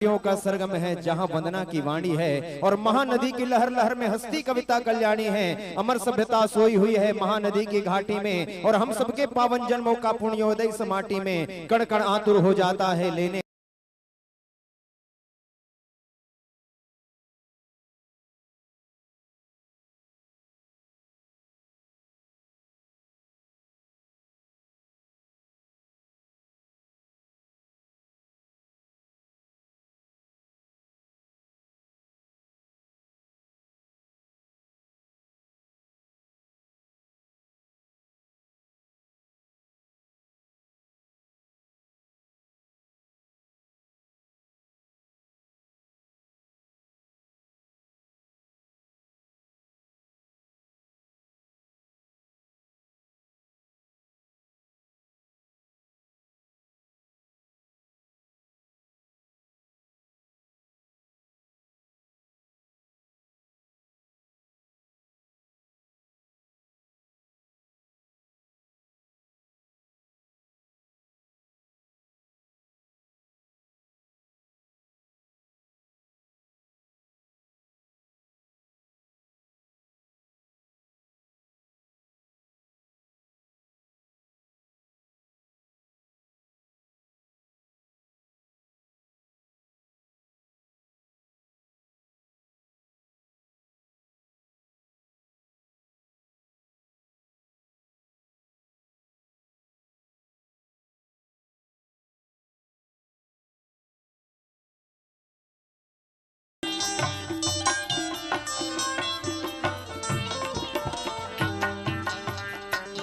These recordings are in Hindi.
का सरगम है, जहां वंदना की वाणी है और महानदी की लहर लहर में हस्ती कविता कल्याणी है। अमर सभ्यता सोई हुई है महानदी की घाटी में और हम सबके पावन जन्मों का पुण्योदय इस माटी में कण कण आतुर हो जाता है लेने।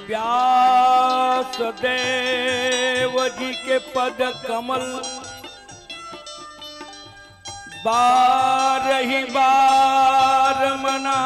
व्यास देव जी के पद कमल बार ही बार मना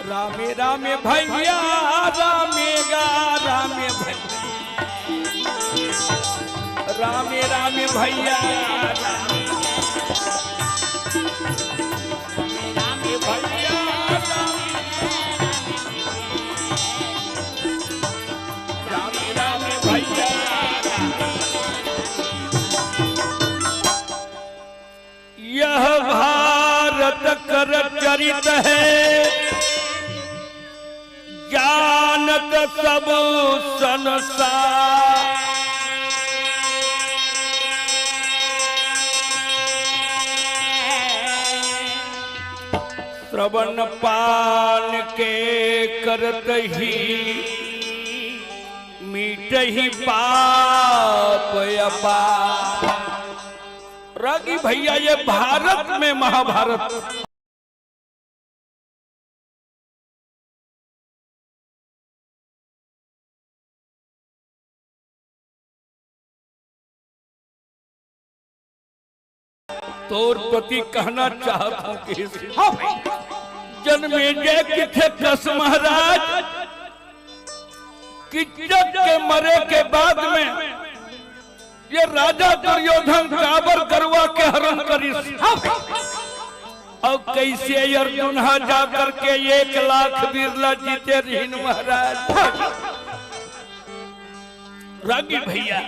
रामे रामे भैया रामेगा रामे भैया रामे रामे भैया रामे भैया रामे रामे भैया। यह भारत कर चरित है जानत सब संसार। श्रवण पान के करत ही मीट ही पाप अपार। रागी भैया ये भारत में महाभारत तोर प्रति कहना चाहता हूं कि जन्मे जय किथे कस महाराज कि जग के मरे के बाद में ये राजा दुर्योधन काबर करवा के हरण करी और कैसे अर्जुन जाकर के 1 लाख बिरला जीते रहीन महाराज। रागी भैया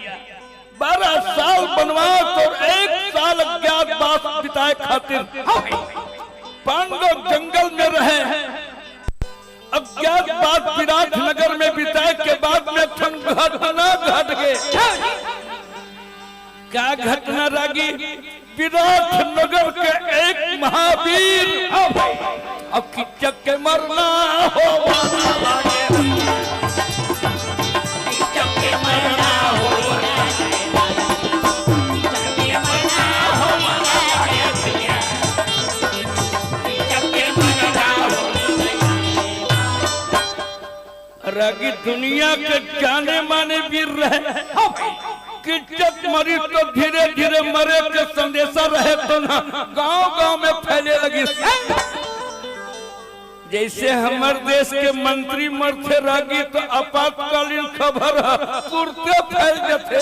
12 साल बनवास और 1 साल अज्ञातवास बिताए खातिर पांडव जंगल में रहे। अज्ञातवास विराट नगर में बिताए के बाद में घटना घट गए। क्या घटना रागी? विराट नगर के एक महावीर अब किचक के मरना हो किचक के मरना हो रागी दुनिया के जाने माने वीर रहे कि जब मरी तो धीरे धीरे मरे के संदेशा रहे तो ना गांव गांव में फैले लगी। जैसे हमारे देश के मंत्री मरते रागी तो आपातकालीन खबर तुरते फैल जाते।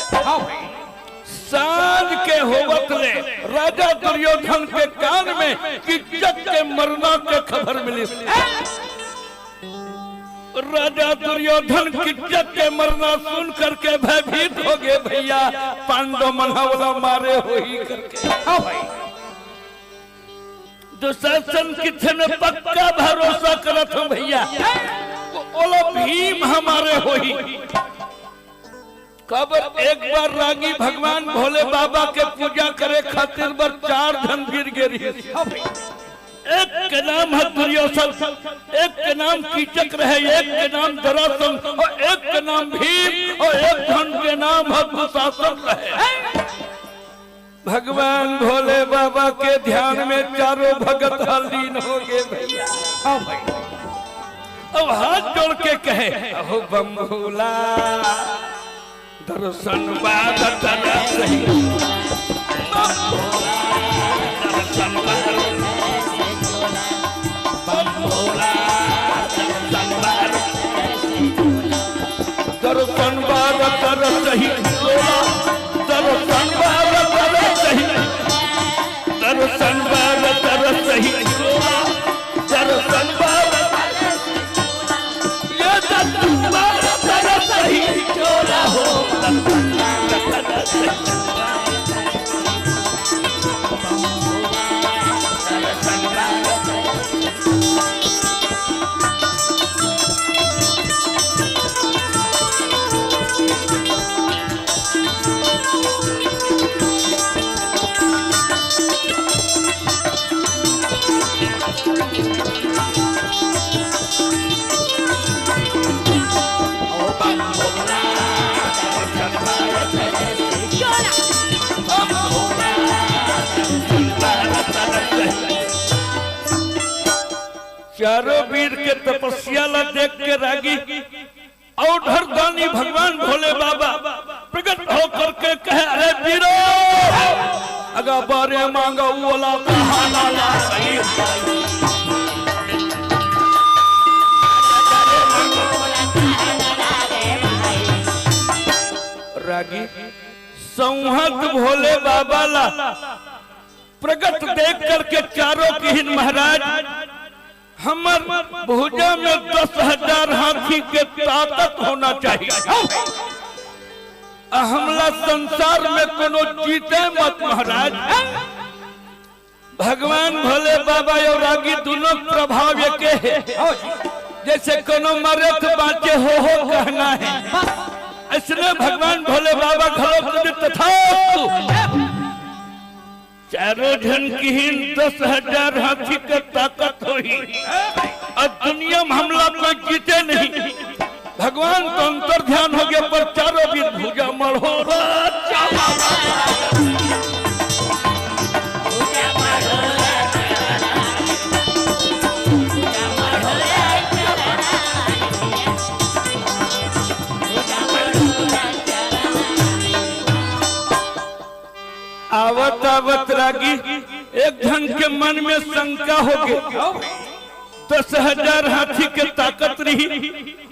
सांझ के होवत ले राजा दुर्योधन के कान में कि जग के मरना के खबर मिली। राजा दुर्योधन की जग के मरना सुन करके भयभीत हो गए। भैया पांडव मनहवला मारे हो ही करके दुशासन किथे में पक्का भरोसा करत हूँ भैया ओलो भीम हमारे हो ही। कब एक बार रागी भगवान भोले बाबा के पूजा करे खातिर बर 4 धन गिर गिरी। एक के नाम है दुर्योधन, एक के नाम कीचक रहे, एक के नाम जरासंध और एक के नाम भीम और एक धन के नाम है दुशासन रहे। भगवान भोले बाबा के ध्यान में चारों भगत लीन हो गए भैया। अब हाथ जोड़ के कहे अहो बम भोला दर्शन बाद सही दर्शन दर्शन बाद सही दर्शन बाद सही दर्शन बाद सही दर्शन बाद ये दर्शन बाद सही चोला हो चारों वीर के तपस्या ला देख के रागी और धरदानी भगवान भोले बाबा प्रकट होकर के कहे अरे वीरो अगर बारे मांगा वाला कहाना ला सही रागी संहत भोले बाबा ला प्रकट देख करके चारों की महाराज हमर भुजा में 10,000 हाथी के ताकत होना चाहिए। हमला संसार में कोनो जीते मत महाराज। भगवान भोले बाबा और रागी दोनों प्रभाव के है। जैसे कोनो मरे तो बाँचे हो कहना है, इसलिए भगवान भोले बाबा घरों तथा चारों जन की 10,000 हाथी का ताकत हुई और दुनिया में हमला कोई जीते नहीं। भगवान तो अंतर ध्यान हो गया पर चारों भी भुजा मढ़ो आवत आवत रागी एक जन के मन में शंका हो गई। 10,000 हाथी के ताकत रही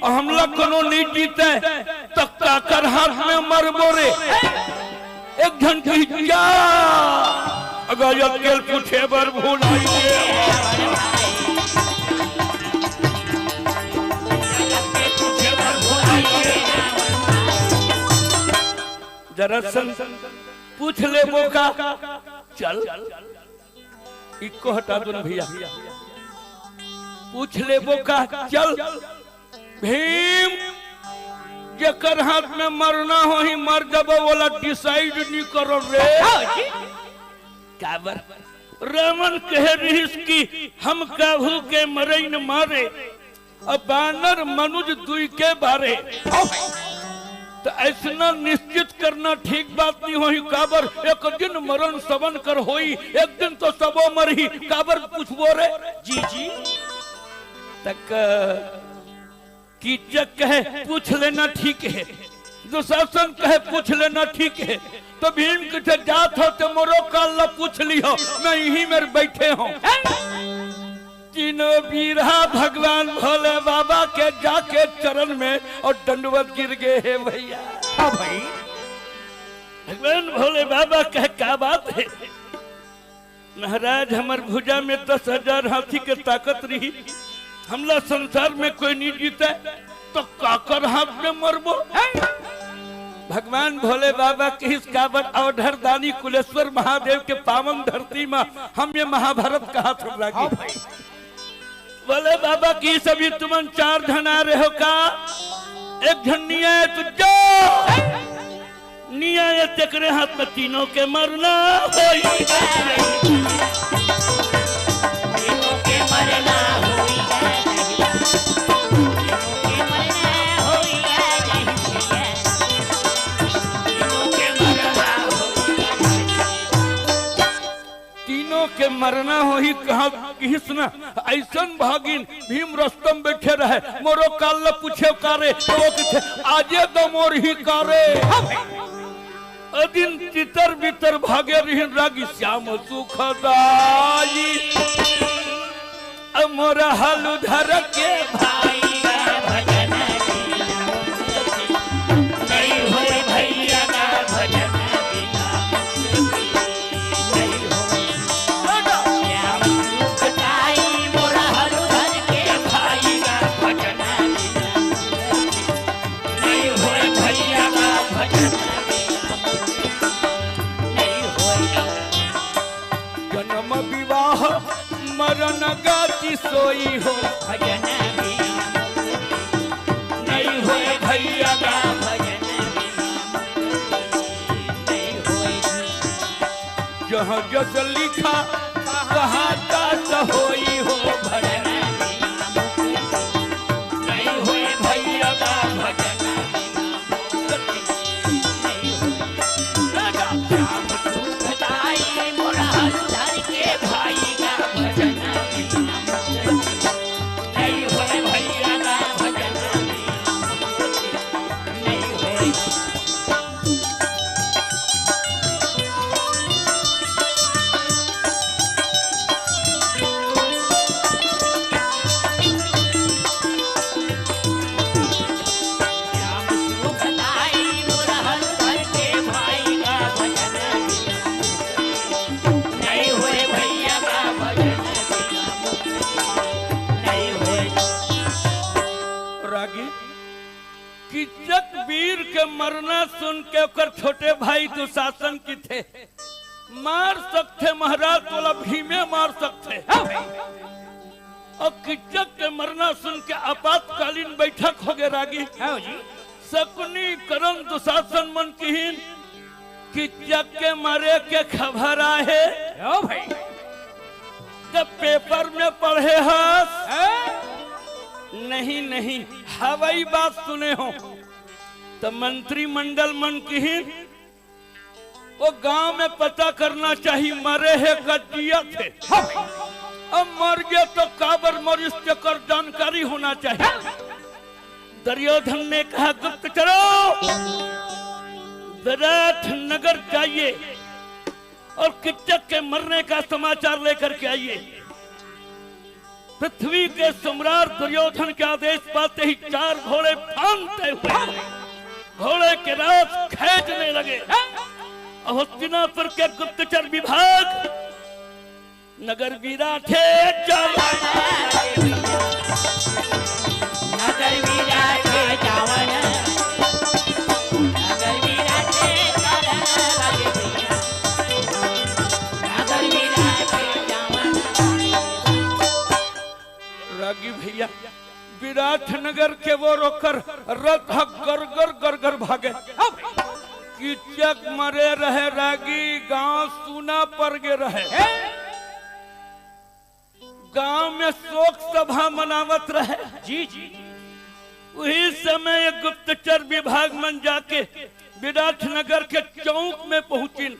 और हमला कोनो नहीं जीते तो काकर हाथ में मर मोरे। एक जन की क्या अगर अकेल पूछे बर भूल जरा पूछ ले मौका चल इको हटा दो भैया पूछ ले मौका चल भीम जेकर हाथ में मरना हो ही मर जब वाला डिसाइड नहीं करो रे काबर रावण कह रही की हम काहू के मरे न मारे अब बानर मनुज दुई के बारे तो ऐसा निश्चित करना ठीक बात नहीं होई। काबर एक दिन मरण सबन कर होई एक दिन तो सबो मरही काबर पूछबो रे जी जी तक कीचक कहे पूछ लेना ठीक है, दुशासन कहे पूछ लेना ठीक है, तो भीम के जात हो तो मोरो काल पूछ लियो, मैं यहीं में बैठे हूँ। तीनों वीरा भगवान भोले बाबा के जाके चरण में और दंडवत गिर गए हैं भैया। हाँ भाई, भगवान भोले बाबा कहे क्या बात है महाराज, हमार भुजा में 10,000 हाथी के ताकत रही, हमला संसार में कोई नहीं जीता तो काकर हाथ में मरबो। भगवान भोले बाबा के इस काबर अवधर दानी कुलेश्वर महादेव के पावन धरती में हम ये महाभारत का हाथ लगी। बोले बाबा की सभी तुमन 4 जन आ रहे हो का, एक जन निया है तो जाओ, निया है तेरे हाथ में तीनों के मरना होई, तीनों के मरना होई, तीनों के मरना हो ही कहा किसना ऐसन भागिन भीम रस्तम बैठे रहे, मोरो काल न पूछे कारे तो किथे आजे दमोर ही कारे। अदिन तितर बितर भागे रही रागी श्याम सुखदाई, मोरा हाल उधर के भाई भजन नहीं होए भैया का भजन मरण गाती सोई हो, भजन नहीं होए भैया का भजन नहीं होए, जहाँ जस लिखा कहाँ दास होई हो, भजन नहीं होए भैया का भजन नहीं होए, श्याम सुखदाई मोरा हर के भाई का भजन नहीं होए भैया का भजन नहीं होए। किचक वीर के मरना सुन के ओकर छोटे भाई दुशासन की थे, मार सकते महाराज तोला भीमे मार सकते, और किचक के मरना सुन के आपातकालीन बैठक हो गए रागी। शकुनी करण दुशासन मन कीन किचक के मरे के खबर आए, जब पेपर में पढ़े हस नहीं नहीं हवाई बात सुने हो तो मंत्रिमंडल मन की वो गांव में पता करना चाहिए मरे है कजिया थे, अब मर गया तो काबर मरिस कर जानकारी होना चाहिए। दुर्योधन ने कहा गुप्त चलो विराट नगर जाइए और किचक के मरने का समाचार लेकर के आइए। पृथ्वी के सम्राट दुर्योधन के आदेश पाते ही 4 घोड़े फांदते हुए घोड़े के रास खींचने लगे। हस्तिनापुर के गुप्तचर विभाग नगर विराट रागी भैया विराट नगर के वो रोकर रथ गरगर गरगर भागे। किचक मरे रहे रागी, गांव सूना पड़ गए रहे, गांव में शोक सभा मनावत रहे। जी जी वही समय एक गुप्तचर विभाग मन जाके विराट नगर के चौक में पहुंचिन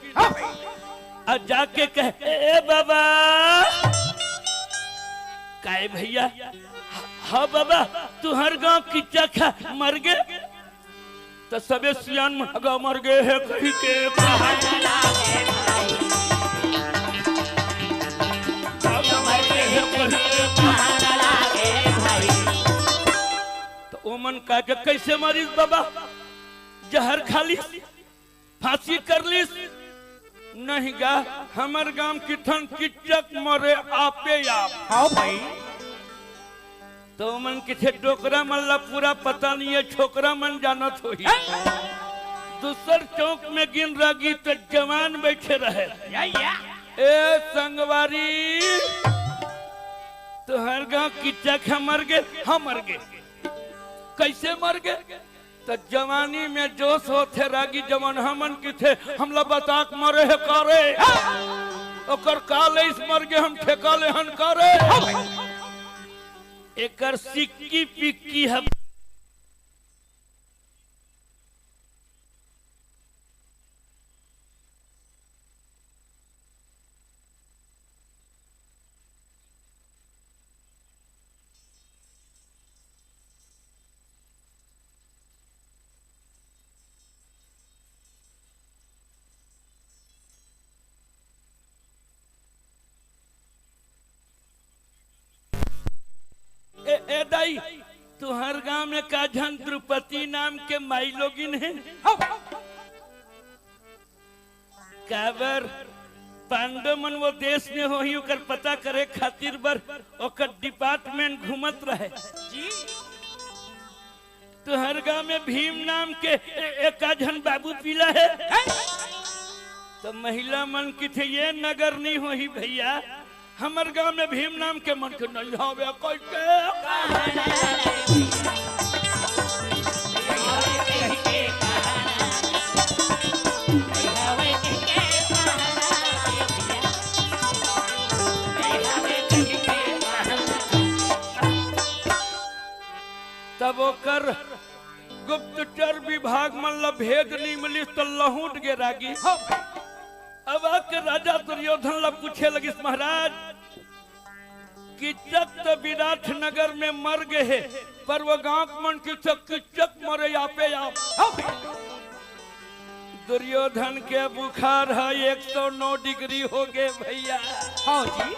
और जाके कहे ए बाबा काय भैया हाँ बाबा तू हर गांव की चखा मर गए तो सबे सियान महगा मर गए है कहीं के तो ओमन का के कैसे मरीज बाबा जहर खा ली फांसी कर ली नहीं गा हमार गांव की थन किचक मरे आपे आप हाँ भाई तो मन किथे डोकरा मन ला पूरा पता नहीं है छोकरा मन जानत होही दूसर चौक में गिन रगी तो जवान बैठे रहे ए संगवारी तो हर गांव किचक मर गए हम मर गए कैसे मर गए तो जवानी में जोश होते रागी जवान हमन की थे हमला बताक मरे है करे ओकर काले इस मर गए हम ठेका ले हन करे एकर सिक्की पिक्की है ए दाई तुहर गांव में काझन द्रुपति नाम के माई लोगिन है काबर पांडव मन वो देश में हो ही ओकर पता करे खातिर बर ओकर डिपार्टमेंट घूमत रहे तुहर गांव में भीम नाम के एक काझन बाबू पीला है तो महिला मन की थे ये नगर नहीं हो ही भैया हमार गांव में भीम नाम के मन के नहीं हवे तब ओकर गुप्तचर विभाग मन ला भेद नहीं मिली तो लहूट गे रागी अब आके राजा दुर्योधन ला पूछे लगी महाराज किचक तो विराट नगर में मर गए है पर वो गांव मन किचक मरे आपे आप दुर्योधन के बुखार है 109 डिग्री हो गए भैया हाँ जी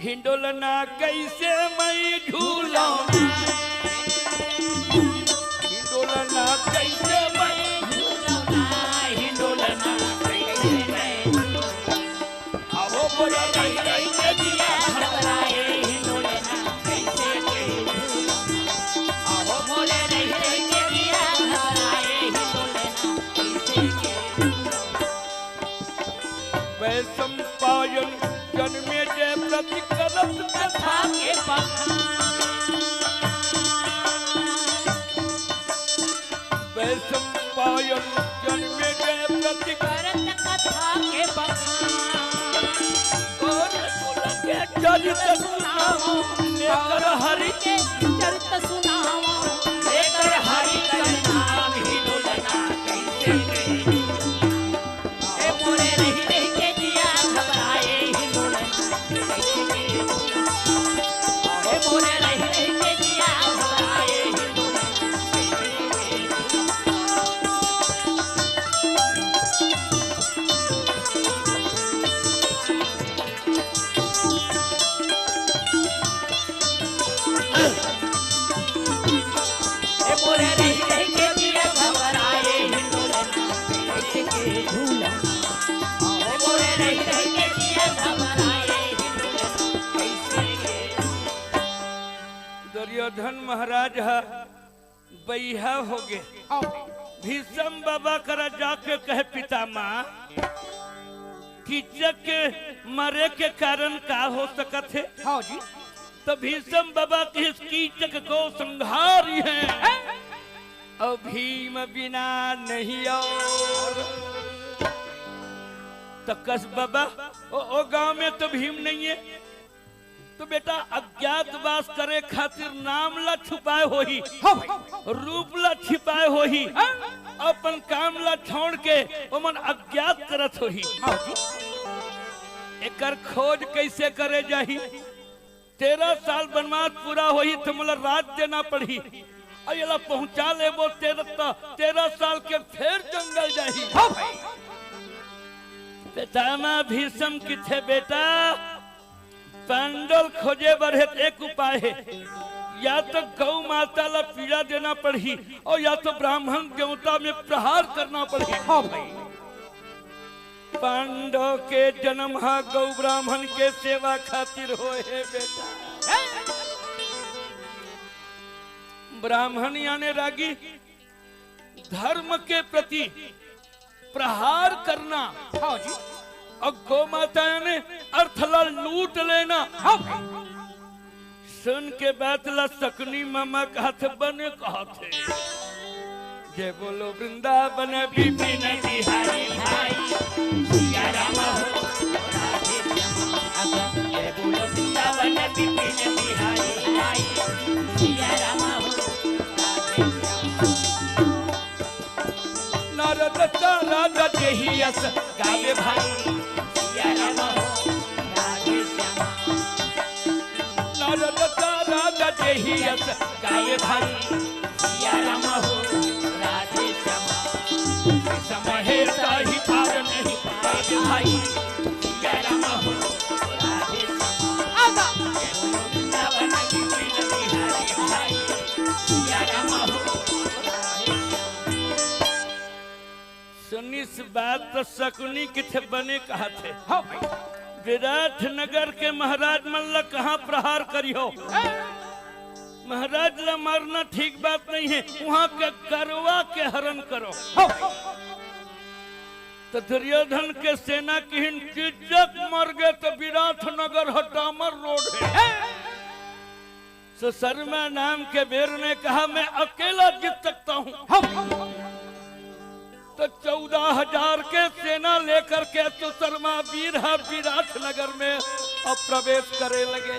हिंडोलना कैसे मैं झूला हिंडोलना कैसे मैं संपायन जन्मे जय प्रति करत कथा के संपायन जन्मे जय प्रति करत कथा के चरित सुनाओ लेकर हरि के चरित सुनाओ लेकर हरि का नाम ही डोलना कैसे ए मोरे रही रही के दिया घबराए ही डोलना कैसे ए मोरे रही रही के दिया घबराए ही डोलना दुर्योधन महाराज बैहा हो गए भीष्म बाबा करा जाके कहे पितामह कीचक के मरे के कारण का हो सकत है हाँ जी तो भीष्म बाबा के इस कीचक को संहारी है और भीम बिना नहीं और तो कस बाबा ओ गांव में तो भीम नहीं है तो बेटा अज्ञातवास करे खातिर नाम ला छुपाए होही रूप ला छिपाए होही अपन काम ला छोड़ के ओमन अज्ञात करत होही एकर खोज कैसे करे जाही। 13 साल वनवास पूरा होई तो मोला रात देना पड़ी। और ये पहुंचा ले वो 13 साल के फिर जंगल जाही। पितामह भीष्म किथे बेटा, पांडव खोजे बढ़े एक उपाय है, या तो गौ माता ला पीड़ा देना पड़ी और या तो ब्राह्मण देवता में प्रहार करना पड़ी। पांडव के जन्म हा गौ ब्राह्मण के सेवा खातिर होए है बेटा। ब्राह्मण यानी रागी धर्म के प्रति प्रहार करना और गौ माता यानी अर्थला लूट लेना। सुन के बात ला सकनी मामा कहते बने कहते, जय बोलो वृंदावन विपिन बिहारी भाई, सिया राम हो राधे श्यामा। जय बोलो वृंदावन विपिन बिहारी भाई, सिया राम हो राधे श्यामा। नारद राजा जेहि यस गावे भाई, सिया राम हो राधे श्यामा। नारद राजा जेहि यस गावे भाई, सिया राम हो राधे श्यामा। समय साही पार नहीं पाए भाई, सिया राम हो राधे श्यामा। जय बोलो वृंदावन विपिन बिहारी भाई, सिया राम हो राधे श्यामा। सुनिस बात तो शकुनी किथे बने कहा थे। विराट नगर के महाराज मल्ल कहाँ प्रहार करियो। महाराज ला मारना ठीक बात नहीं है, वहाँ के करवा के हरण करो। तो दुर्योधन के सेना की चिज्जक मर गए तो विराट नगर हटामर रोड है। सुशर्मा नाम के वीर ने कहा मैं अकेला जीत सकता हूँ। तो 14,000 के सेना लेकर के सुशर्मा वीर विराट नगर में अब प्रवेश करे लगे।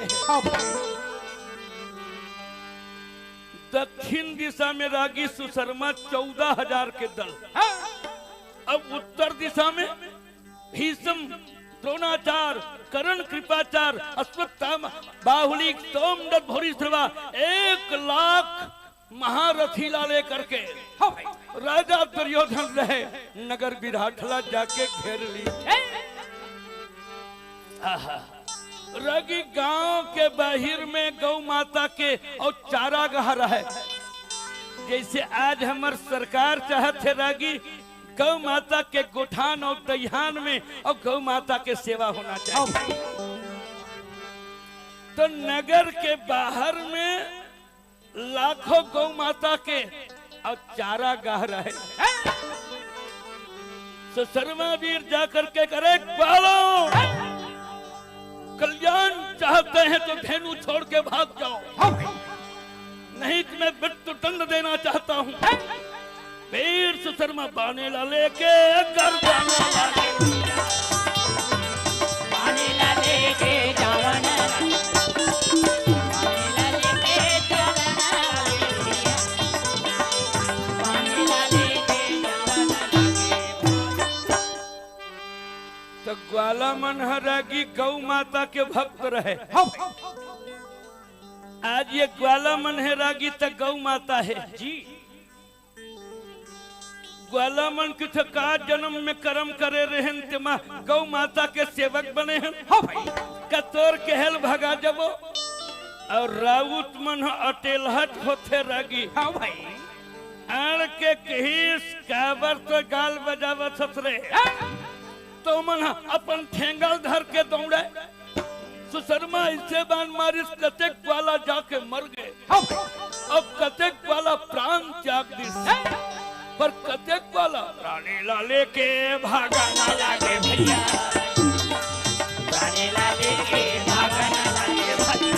दक्षिण दिशा में रागी सुशर्मा 14,000 के दल। अब उत्तर दिशा में भीष्म, द्रोणाचार्य, कर्ण, कृपाचार्य, अश्वत्थामा, बाहुली, सोमदत्त, भूरिश्रवा 1 लाख महारथी ला लेकर के राजा दुर्योधन रहे नगर विराटला जाके घेर ली। रागी गांव के बाहर में गौ माता के और चारागाह रहे। जैसे आज हमार सरकार चाहते रागी गौ माता के गोठान और दहियान में और गौ माता के सेवा होना चाहिए। तो नगर के बाहर में लाखों गौ माता के और चारागाह रहे। सुशर्मा वीर जाकर के करे ग्वालों, कल्याण चाहते हैं तो धेनु छोड़ के भाग जाओ, नहीं तो मैं मृत्यु दंड देना चाहता हूँ। वीर सुशर्मा बाने ला लेके गर्दन बाने ला लेके जावन, तो ग्वाला मन हरागी गौ माता के भक्त रहे। आज ये ग्वाला मन है रागी तो गौ माता है जी। ग्वाला मन कुछ का जन्म में कर्म करे रहन तेमा गौ माता के सेवक बने हैं। कतोर के हेल भगा जबो और राउत मन अटेलहट होते रागी। आड़ के कहीस काबर तो गाल बजावत ससरे तो मन अपन ठेंगल धर के दौड़े। सुशर्मा इसे बान मारिस कतेक वाला जाके मर गए। अब कतेक वाला प्राण त्याग दिस, पर कतेक वाला रानी लाले के भागा ना लागे भैया, रानी लाले के भागा ना लागे भैया,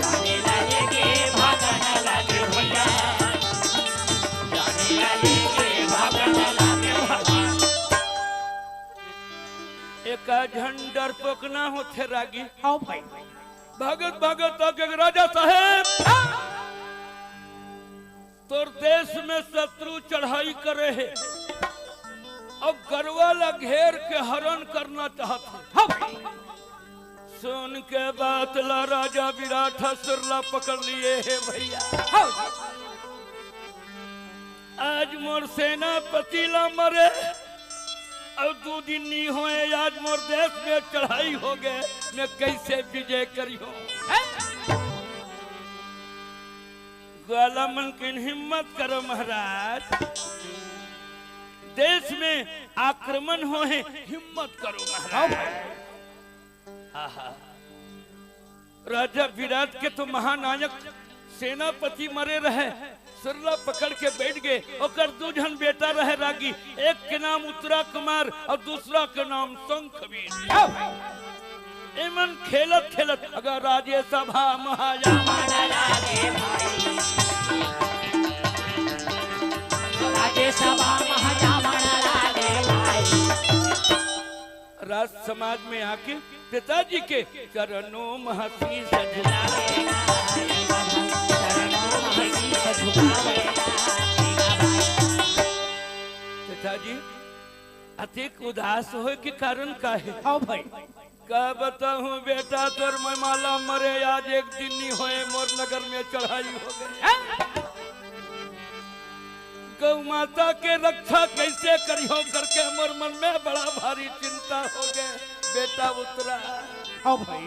रानी लाले के भागा ना लागे भैया, रानी लाले के भागा ना लागे भैया। एक झंडर पोकना होते रागी। भगत भगत आके राजा साहेब तोर देश में शत्रु चढ़ाई करे है और गरवाला घेर के हरण करना चाहते। सुन के बात ला राजा विराट सुरला पकड़ लिए है भैया। आज मोर सेनापति ला मरे और 2 दिन नहीं हुए, आज मोर देश में चढ़ाई हो गए, मैं कैसे विजय करियो। ग्वाला मन की हिम्मत करो महाराज, देश में आक्रमण हो है, हिम्मत करो महाराज। राजा विराट के तो महानायक सेनापति मरे रहे, सुरला पकड़ के बैठ गए। और 2 जन बेटा रहे रागी, एक के नाम उत्तरा कुमार और दूसरा के नाम शंखवीर। एमन खेलत खेलत अगर राज्य सभा राज समाज में आके पिताजी के चरणों महसी पिताजी अधिक उदास हो के कारण का है? हाँ भाई, का बताऊं बेटा, तोर माला मरे आज 1 दिन नहीं होए, मोर नगर में चढ़ाई हो गई। गौ माता के रक्षा कैसे करियो करके मोर मन में बड़ा भारी चिंता हो गए बेटा उतरा। हाँ भाई,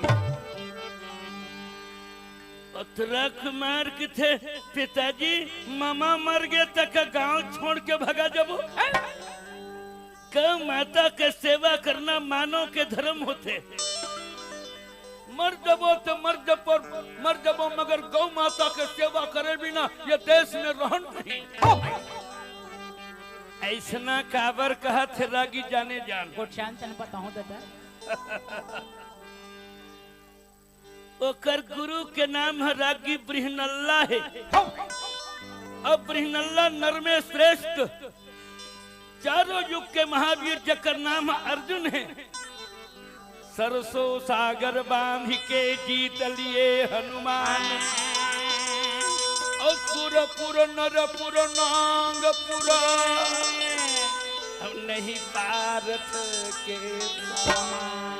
उत्तरा कुमार के थे पिताजी, मामा मर गए तक गांव छोड़ के भगा जबो। गौ माता के सेवा करना मानव के धर्म होते, मर जबो तो मर जबो, मगर गौ माता के सेवा करे बिना ये देश में रहन नहीं। ऐसना काबर कहा थे रागी जाने जान बताऊं दादा। ओकर गुरु के नाम है रागी ब्रिहनल्ला है। अब ब्रिहनल्ला नर में श्रेष्ठ, चारों युग के महावीर जकर नाम अर्जुन है। सरसों सागर बांध के जीत लिए हनुमान, सुरपुर नरपुर नांगपुरा, अब नहीं पारथ के समान,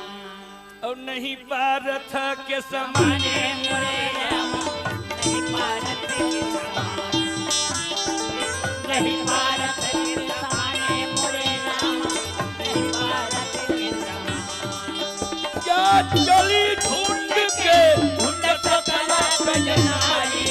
अब नहीं पारथ के समान, नहीं पारथ के समान, नहीं पारथ के समान, मोरे राम नहीं पारथ के समान। क्या चली ढूंढ के ढूंढ सकला बजनाई,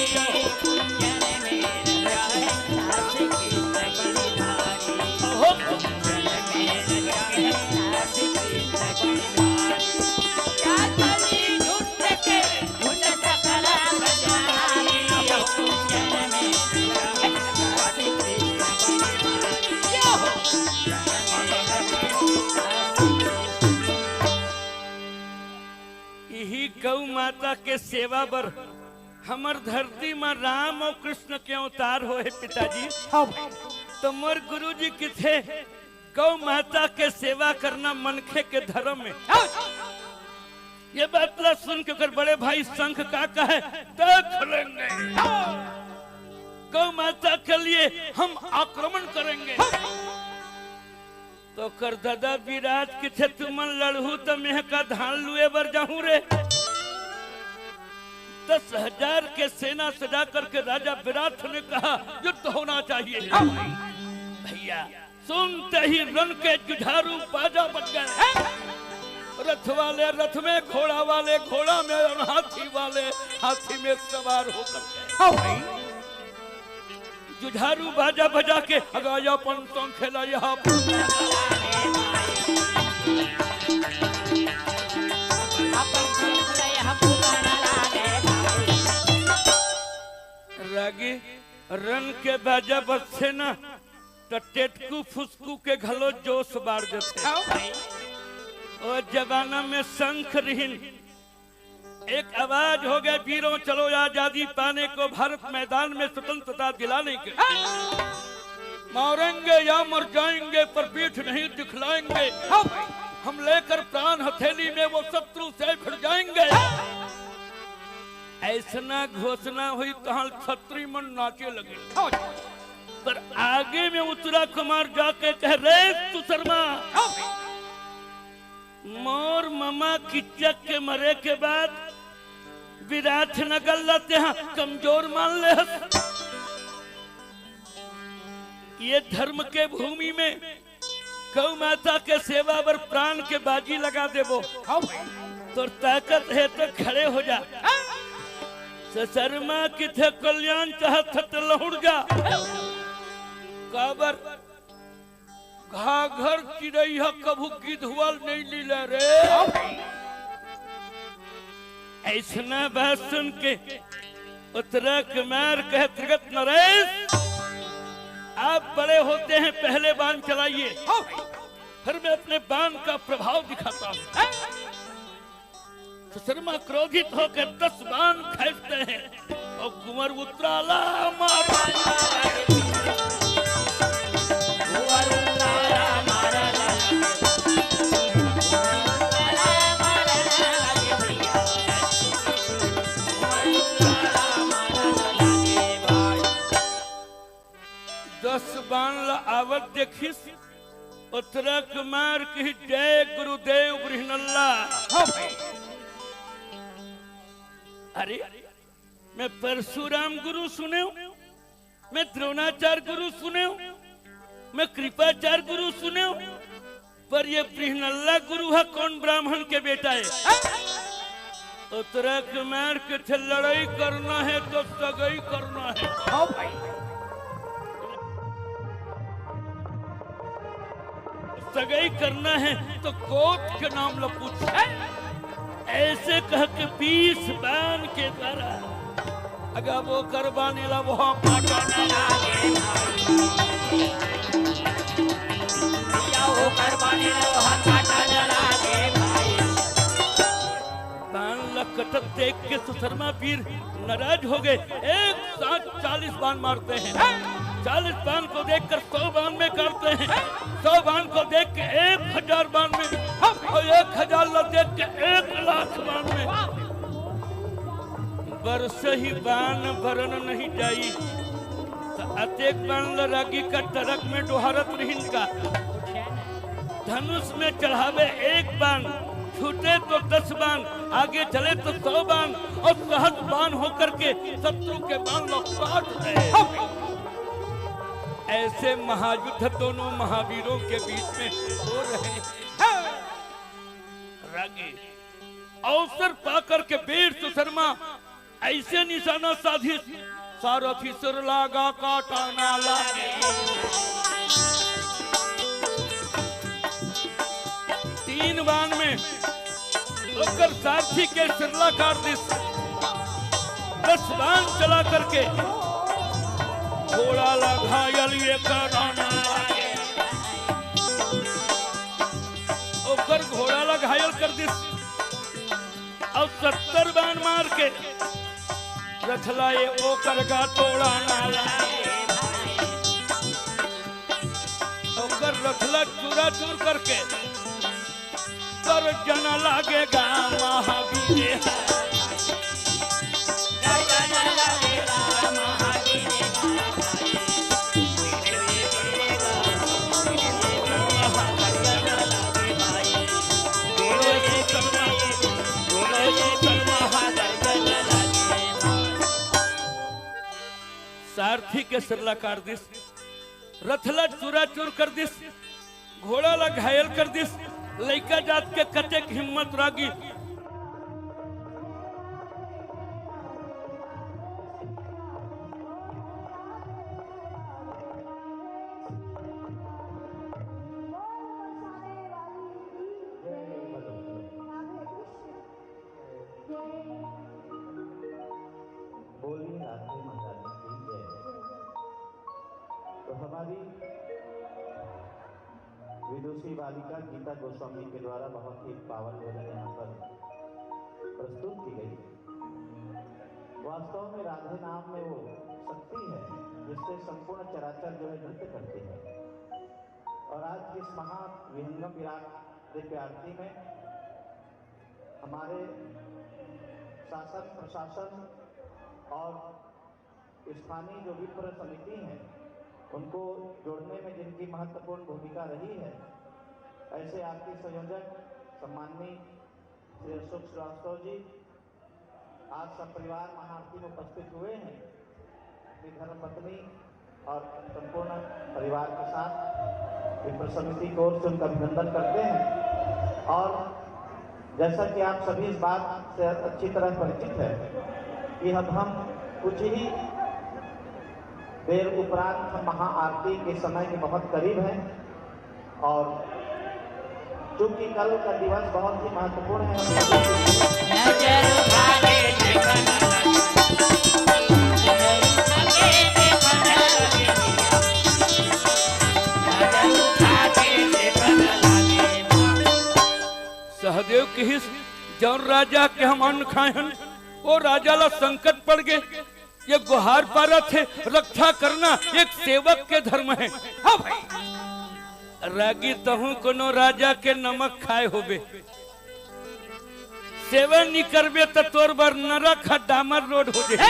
गौ माता के सेवा बर हमर धरती में राम और कृष्ण के अवतार हो है पिताजी। तो मोर गुरुजी की थे गौ माता के सेवा करना मनखे के धर्म में। ये बात सुन के बड़े भाई शंख का कहे देख लेंगे, गौ माता के लिए हम आक्रमण करेंगे। तो कर दादा विराट की थे तुमन लड़हू तो मेह का धान लुए बर जाहू रे। 10,000 के सेना सजा करके राजा विराट ने कहा युद्ध होना चाहिए। भैया सुनते ही रन के जुझारू बाजा बज गए, रथ वाले रथ में, घोड़ा वाले घोड़ा में और हाथी वाले हाथी में सवार होकर गए। जुझारू बाजा बजा के अगाया पंतों खेला यहाँ रागी रन के बाजा बजते ना तो टेटकू फुसकू के घलो जोश बाढ़ देते। और जमाना में शंख रिहिन एक आवाज हो गया, वीरों चलो आजादी पाने को भारत मैदान में स्वतंत्रता दिलाने के। मारेंगे या मर जाएंगे पर पीठ नहीं दिखलाएंगे, हम लेकर प्राण हथेली में वो शत्रु से भिड़ जाएंगे। ऐसा घोषणा हुई तो छत्री मन नाचे लगे। पर आगे में उत्तरा कुमार जाके कह रहे तू शर्मा मोर ममा किचक के मरे के बाद विराट नगर लते हैं कमजोर मान ले। ये धर्म के भूमि में गौ माता के सेवा पर प्राण के बाजी लगा देबो तो ताकत है तो खड़े हो जा। ससरमा किथे कल्याण चाहत तो लहुड़ जा। काबर घाघर चिड़ैया कभू गिद्धवल नहीं लीला रे। ऐसना बात सुन के उतरा कुमार कहे त्रिगत नरेश आप बड़े होते हैं पहले बाण चलाइए फिर मैं अपने बाण का प्रभाव दिखाता हूँ। शर्मा क्रोधित होकर 10 बाण खींचते हैं और कुंवर उतराला बाण आवत देखिस उत्तरा कुमार की जय गुरुदेव ब्रिहनल्ला। अरे मैं परशुराम गुरु सुने हूं, मैं द्रोणाचार्य गुरु सुने हूं, मैं कृपाचार्य गुरु सुने हूं, पर ये ब्रिहनल्ला गुरु है कौन ब्राह्मण के बेटा है। उत्तरा कुमार के लड़ाई करना है तो सगाई करना है। सगाई करना है तो कोट के नाम लो पूछ। ऐसे कह के 20 बाण के द्वारा अगर वो करवाने ला वो काटा न लागे भाई। वो करवाने ला वो काटा न लागे भाई। बाण लकटत देख के सुशर्मा वीर नाराज हो गए। एक साथ 40 बाण मारते हैं। 40 बाण को देखकर 100 बाण में करते हैं। 100 बाण को देख के 1000 बाण में और 1000 ला देख के 1,00,000 बाण में। बरस ही बाण भरन नहीं जाई तो अतेक बाण रागी का टरक में डोहारत रहीन का। धनुष में चढ़ावे 1 बाण छूटे तो 10 बाण आगे चले तो 100 बाण और सहज बाण होकर के शत्रु के बाण लोग काट रहे। ऐसे महायुद्ध दोनों महावीरों के बीच में हो रहे हैं। रागी अवसर पाकर के वीर सुशर्मा ऐसे निशाना साधी सारथी सिर लागा काटा ना लागे। 3 बाण में होकर सारथी के सिरला काट दी। 10 बाण चला करके घोड़ा ला घायल ये कराना लागे। ओकर घोड़ा ला घायल कर दिस और 70 बाण मार के रथलाए ओकर का तोड़ा ना लागे। ओकर रथला चूरा चूर करके कर जना लागेगा महावीर। सारथी के सिरला काट दिस, रथला चूरा चूर कर दिस, घोड़ा ला घायल कर दिस। लइका जात के कतेक हिम्मत रागी हमारी विदुषी बालिका गीता गोस्वामी के द्वारा बहुत ही पावन भजन यहाँ पर प्रस्तुत की गई। वास्तव में राधे नाम में वो शक्ति है जिससे संपूर्ण चराचर जो है नृत्य करती है। और आज की इस महा विहंगम विराट दिव्य आरती में हमारे शासन प्रशासन और स्थानीय जो विप्र समिति है उनको जोड़ने में जिनकी महत्वपूर्ण भूमिका रही है, ऐसे आरती संयोजक सम्माननीय श्री अशोक श्रीवास्तव जी आज सब परिवार महाआरती में उपस्थित हुए हैं। अपनी धर्मपत्नी और संपूर्ण परिवार के साथ विप्र समिति की ओर से उनका अभिनंदन करते हैं। और जैसा कि आप सभी इस बात से अच्छी तरह परिचित है कि अब हम कुछ ही देर उपरांत महाआरती के समय के बहुत करीब हैं और चूंकि कल का दिवस बहुत ही महत्वपूर्ण है, नजर भागे देखना सहदेव के हिस जौन राजा के हम अन्न खाए हैं वो राजा ला संकट पड़ गए। ये गुहार पारा थे रक्षा करना एक सेवक के धर्म है। हाँ भाई रागी तहु कोनो राजा के नमक खाए होबे, सेवन नहीं करबे तो तोर बार नरक डामर रोड हो जाए।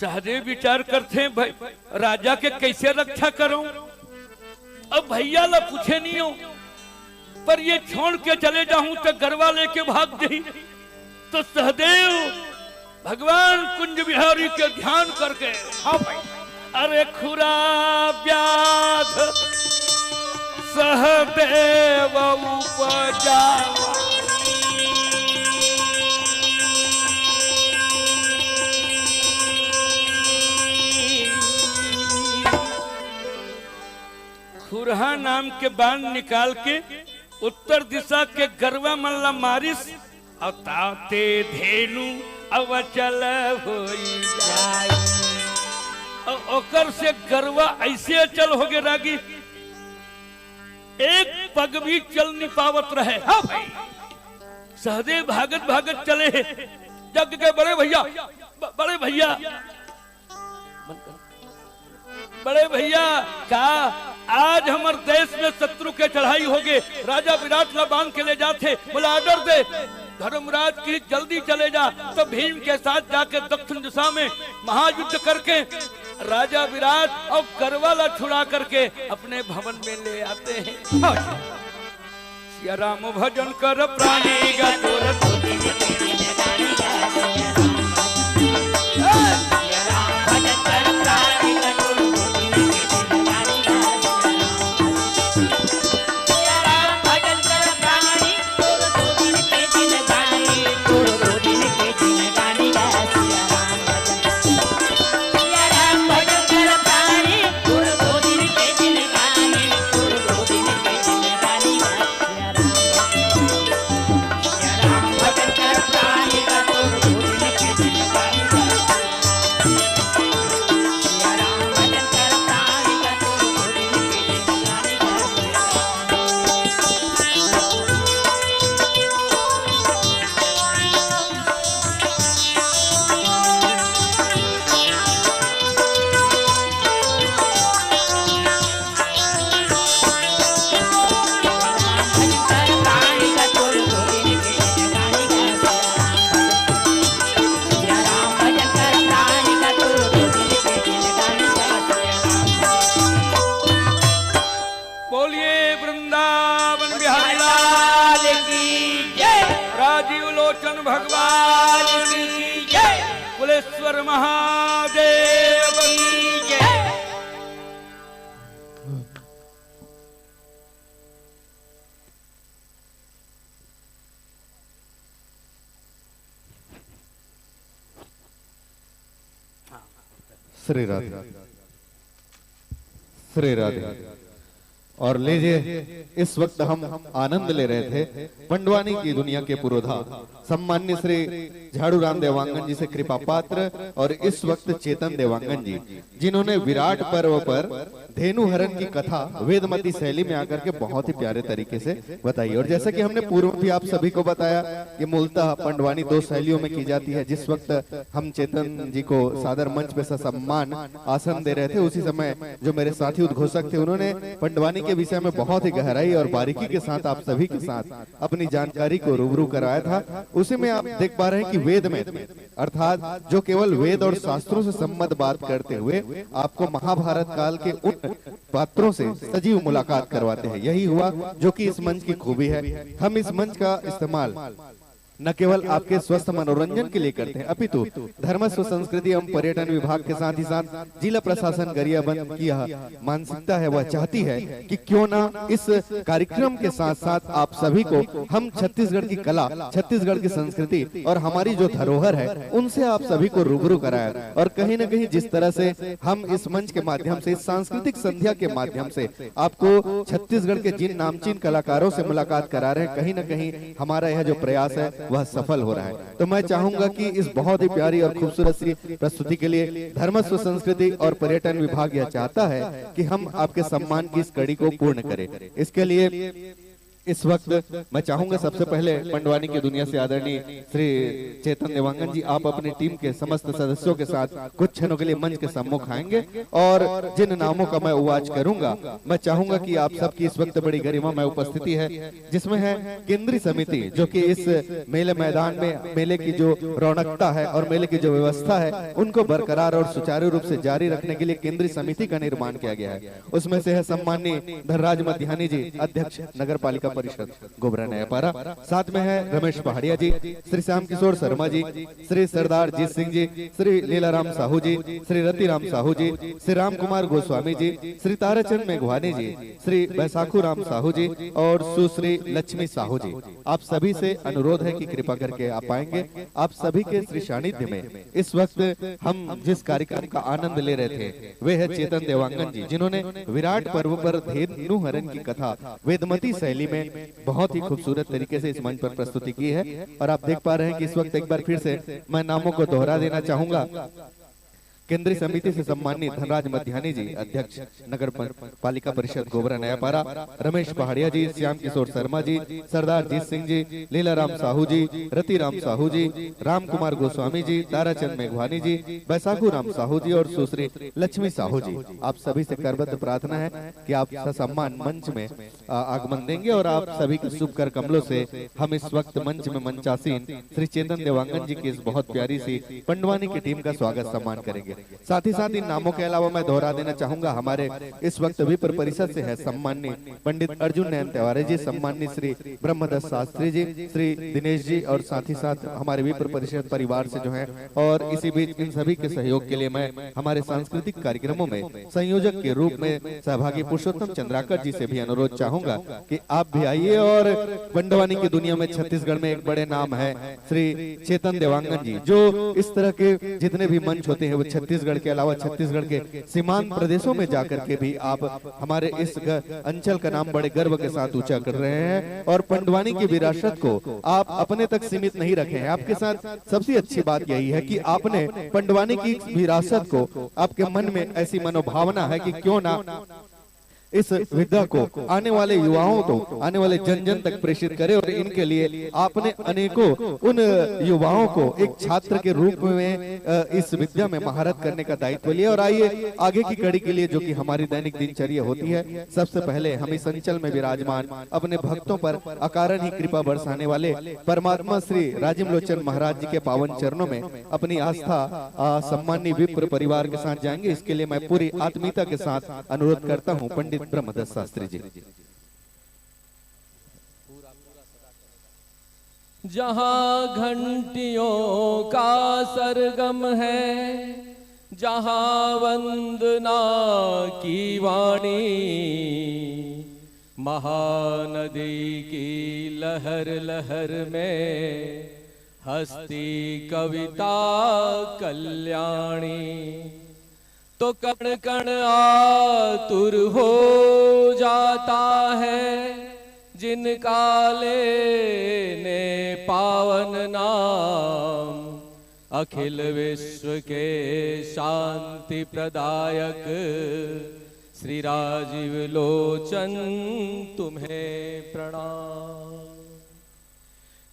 सहदेव विचार करते हैं भाई राजा के कैसे रक्षा करूं। अब भैया ला पूछे नहीं हो पर ये छोड़ के चले जाऊं तो गरवा लेके भाग जाई। तो सहदेव भगवान कुंज बिहारी के ध्यान करके हाँ भाई अरे खुरा व्याध सहदेव उपजा खुरहा नाम के बाण निकाल के उत्तर दिशा के गरवा मल्ला मारिस और ताते धेनु अवचल होई जाय। ओकर से गरवा ऐसे अचल हो गए रागी एक पग भी चल नहीं पावत रहे। हाँ भाई सहदेव भागत भागत चले जग के बड़े भैया बड़े भैया का आज हमारे देश में शत्रु के चढ़ाई हो गए। राजा विराट ला बांध के ले जाते बोला ऑर्डर दे धर्मराज की जल्दी चले जा। तो भीम के साथ जाके दक्षिण दिशा में महायुद्ध करके राजा विराट और गरवाला छुड़ा करके अपने भवन में ले आते हैं। सिया राम भजन कर प्राणी भगवान की जय, कुलेश्वर महादेव की जय। श्री राधे श्री राधे। और लीजिए इस वक्त हम आनंद ले रहे थे पंडवानी की दुनिया के पुरोधा सम्मान्य श्री झाड़ू राम देवांगन जी से कृपा पात्र और इस वक्त चेतन देवांगन जी जिन्होंने विराट पर्व पर धेनु हरण की कथा वेदमती शैली में आकर के बहुत ही प्यारे तरीके से बताई। और जैसा कि हमने पूर्व भी आप सभी को बताया कि मूलतः पंडवानी दो शैलियों में की जाती है। जिस वक्त हम चेतन जी को सादर मंच पे सम्मान आसन दे रहे थे उसी समय जो मेरे साथी उद्घोषक थे उन्होंने पंडवानी के विषय में बहुत ही गहराई और बारीकी के साथ आप सभी के साथ अपनी जानकारी को रूबरू कराया था, उसी में आप देख पा रहे हैं कि वेद में अर्थात जो केवल वेद और शास्त्रों से संबद्ध बात करते हुए आपको महाभारत काल के उन पात्रों से सजीव मुलाकात करवाते हैं। यही हुआ जो कि इस मंच की खूबी है। हम इस मंच का इस्तेमाल न केवल आपके स्वस्थ मनोरंजन के लिए करते हैं, अपितु धर्म स्व संस्कृति एवं पर्यटन विभाग के साथ ही साथ जिला प्रशासन गरियाबंद की यह मानसिकता है, वह चाहती है कि क्यों ना इस कार्यक्रम के साथ साथ आप सभी को हम छत्तीसगढ़ की कला, छत्तीसगढ़ की संस्कृति और हमारी जो धरोहर है उनसे आप सभी को रूबरू कराया। और कहीं न कहीं जिस तरह से हम इस मंच के माध्यम से, इस सांस्कृतिक संध्या के माध्यम से आपको छत्तीसगढ़ के जिन नामचीन कलाकारों से मुलाकात करा रहे हैं, कहीं न कहीं हमारा यह जो प्रयास है वह सफल हो रहा है। तो मैं चाहूंगा कि इस बहुत ही प्यारी और खूबसूरत सी प्रस्तुति के लिए धर्म स्व संस्कृति और पर्यटन विभाग यह चाहता है कि हम आपके सम्मान की इस कड़ी को पूर्ण करें। इसके लिए इस वक्त मैं चाहूंगा सबसे पहले पंडवानी की दुनिया से आदरणीय श्री चेतन देवांगन जी, आप अपनी टीम के समस्त सदस्यों के साथ कुछ क्षणों के लिए मंच के सम्मुख आएंगे और जिन नामों का मैं उवाच करूंगा, मैं चाहूंगा कि आप सबकी इस वक्त बड़ी गरिमामय उपस्थिति है, जिसमें है केंद्रीय समिति, जो कि इस मेले मैदान में मेले की जो रौनकता है और मेले की जो व्यवस्था है उनको बरकरार और सुचारू रूप से जारी रखने के लिए केंद्रीय समिति का निर्माण किया गया है। उसमें से है सम्माननीय धनराज मध्यानी जी, अध्यक्ष नगर पालिका परिषद गोबरा नयापारा। साथ में है रमेश पहाड़िया जी, श्री श्याम किशोर शर्मा जी, श्री सरदार जीत सिंह जी, श्री लीलाराम साहू जी, श्री रतिराम साहू जी, श्री राम कुमार गोस्वामी जी, श्री ताराचंद मेघवानी जी, श्री बैसाखू राम साहू जी और सुश्री लक्ष्मी साहू जी। आप सभी से अनुरोध है कि कृपा करके आप आएंगे। आप सभी के श्री सानिध्य में इस वक्त हम जिस कार्यक्रम का आनंद ले रहे थे वे है चेतन देवांगन जी, जिन्होंने विराट पर्व पर धेनु हरण की कथा वेदमती शैली में बहुत ही खूबसूरत तरीके से इस मंच पर प्रस्तुति की है। और आप देख पा रहे हैं कि इस वक्त एक बार फिर से मैं नामों को दोहरा देना चाहूंगा। केंद्रीय समिति से सम्मानित धनराज मध्यानी जी, अध्यक्ष नगर पालिका परिषद गोबरा नयापारा, रमेश पहाड़िया जी, श्याम किशोर शर्मा जी, सरदार जीत सिंह जी, लीलाराम साहू जी, रतिराम साहू जी, राम कुमार गोस्वामी जी, ताराचंद मेघवानी जी, बैसाखू राम साहू जी और सुश्री लक्ष्मी साहू जी। आप सभी से करबद्ध प्रार्थना है कि आप सम्मान मंच में आगमन देंगे और आप सभी के शुभ कर कमलों से हम इस वक्त मंच में मंचासीन श्री चेतन देवांगन जी की इस बहुत प्यारी सी पंडवानी की टीम का स्वागत सम्मान करेंगे। साथ ही साथ इन नामों के अलावा मैं दोहरा देना चाहूंगा, हमारे इस वक्त विप्र परिषद से है सम्माननीय पंडित अर्जुन नयन तिवारी जी, सम्माननीय श्री ब्रह्मदत्त शास्त्री जी, श्री दिनेश जी और साथ ही साथ हमारे विप्र परिषद परिवार से जो है। और इसी बीच इन सभी के सहयोग के लिए मैं हमारे सांस्कृतिक कार्यक्रमों में संयोजक के रूप में सहभागी पुरुषोत्तम चंद्राकर जी से भी अनुरोध चाहूंगा कि आप भी आइए। और पंडवानी की दुनिया में छत्तीसगढ़ में एक बड़े नाम है श्री चेतन देवांगन जी, जो इस तरह के जितने भी मंच होते हैं वो छत्तीसगढ़ के अलावा छत्तीसगढ़ के सीमांत प्रदेशों में जाकर के भी आप हमारे इस अंचल का नाम बड़े गर्व के साथ ऊंचा कर रहे हैं। और पंडवानी की विरासत को आप अपने तक सीमित नहीं रखे हैं। आपके साथ सबसे अच्छी बात यही है कि आपने पंडवानी की विरासत को, आपके मन में ऐसी मनोभावना है कि क्यों ना इस विद्या को आने वाले युवाओं तो आने वाले जन जन तक प्रेषित करे। और इनके लिए आपने अनेकों उन युवाओं को एक छात्र के रूप में इस विद्या में महारत करने का दायित्व लिया। और आइए आगे की कड़ी के लिए, जो कि हमारी दैनिक दिनचर्या होती है, सबसे पहले हम इस अंचल में विराजमान अपने भक्तों पर अकारण ही कृपा बरसाने वाले परमात्मा श्री राजीव लोचन महाराज जी के पावन चरणों में अपनी आस्था सम्मानी विप्र परिवार के साथ जाएंगे। इसके लिए मैं पूरी आत्मीयता के साथ अनुरोध करता हूँ पंडित ब्रह्मदत्त शास्त्री जी। जहाँ घंटियों का सरगम है, जहाँ वंदना की वाणी, महानदी की लहर लहर में हस्ती कविता कल्याणी। तो कण कण आतुर हो जाता है जिनका लेने पावन नाम, अखिल विश्व के शांति प्रदायक श्री राजीव लोचन तुम्हें प्रणाम।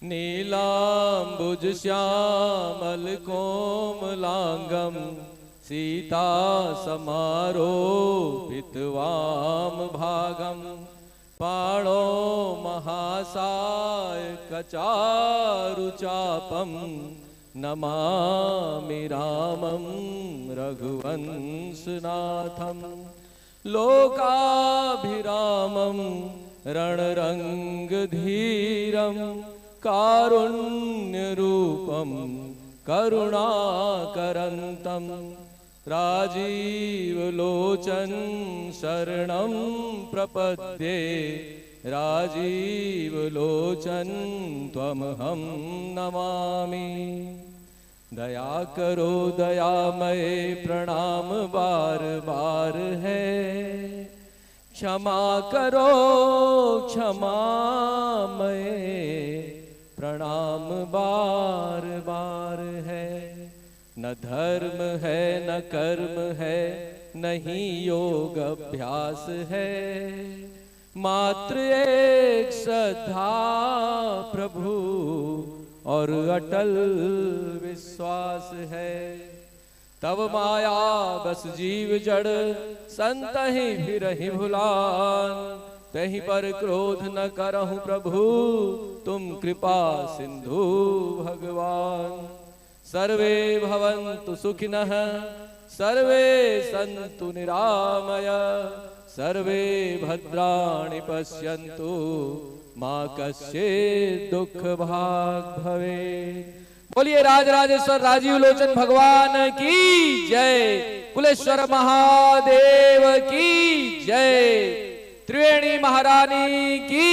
नीलांबुज श्यामल कोमलांगम सीता समारोपित वाम भागम पाणो महासाय कचारुचापम नमामि रामं रघुवंशनाथं लोकाभिरामं रणरंगधीरं कारुण्यरूपं करुणाकरन्तं राजीवलोचन शरणं प्रपद्ये राजीवलोचन त्वमहं नमामि। दया करो दयामय प्रणाम बार बार है, क्षमा करो क्षमामय प्रणाम बार बार है। न धर्म है न कर्म है नहीं योग अभ्यास है, मात्र एक श्रद्धा प्रभु और अटल विश्वास है। तब माया बस जीव जड़ संत ही फिरहि भुलान, तहीं पर क्रोध न करहु प्रभु तुम कृपा सिंधु भगवान। सर्वे भवन्तु सुखिनः सर्वे सन्तु निरामय, सर्वे भद्राणि पश्यन्तु मा कश्चित् दुःख भाग् भवेत्। बोलिए राजराजेश्वर राजीव लोचन भगवान की जय, कुलेश्वर महादेव की जय, त्रिवेणी महारानी की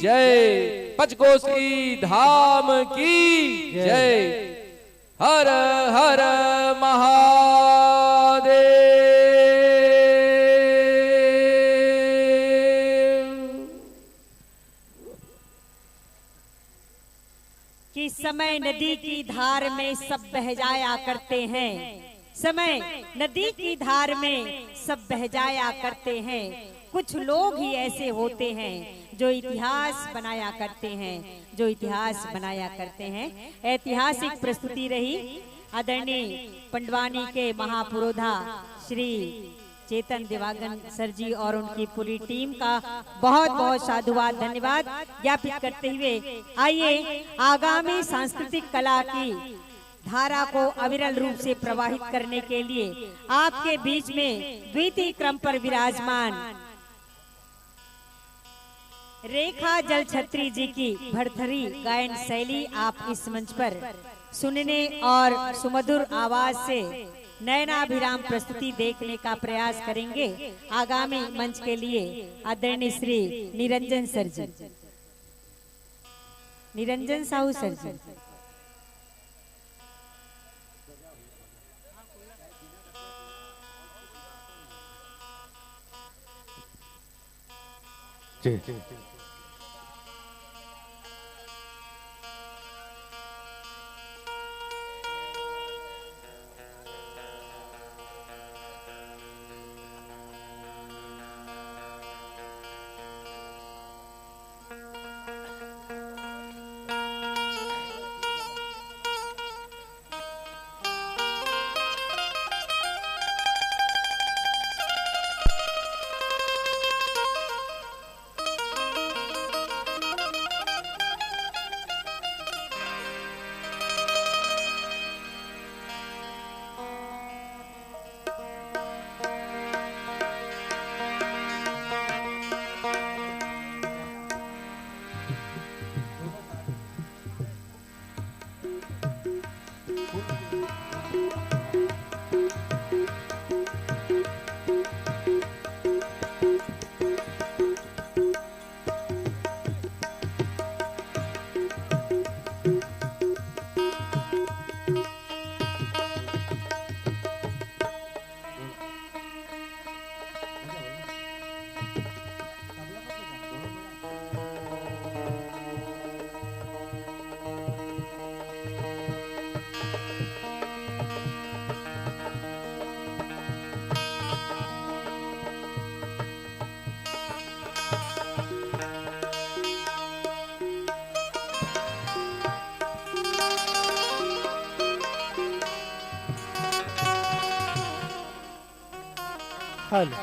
जय, पंचकोशी धाम की जय। हर हर महादेव। कि समय नदी की धार में सब बह जाया करते हैं, समय नदी की धार में सब बह जाया करते हैं। कुछ लोग ही ऐसे होते हैं जो इतिहास बनाया करते हैं, जो इतिहास बनाया करते हैं। ऐतिहासिक प्रस्तुति रही आदरणीय पंडवानी के महापुरोधा श्री चेतन दिवागन सर जी और उनकी पूरी टीम का बहुत बहुत साधुवाद धन्यवाद ज्ञापित करते हुए आइए आगामी सांस्कृतिक कला की धारा को अविरल रूप से प्रवाहित करने के लिए आपके बीच में द्वितीय क्रम पर विराजमान रेखा जल छत्री जी की भरथरी गायन शैली आप इस मंच पर सुनने और सुमधुर आवाज से नयनाभिराम प्रस्तुति देखने का प्रयास करेंगे। आगामी मंच के लिए आदरणीय श्री निरंजन सर जी, निरंजन साहू सर जी। जी hello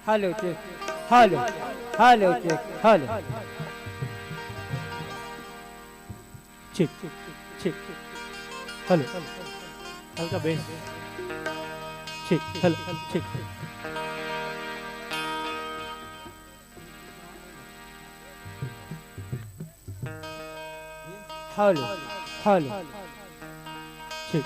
hello check hello hello check hello ठीक ठीक हेलो हल्का बेस ठीक हेलो ठीक हेलो हेलो ठीक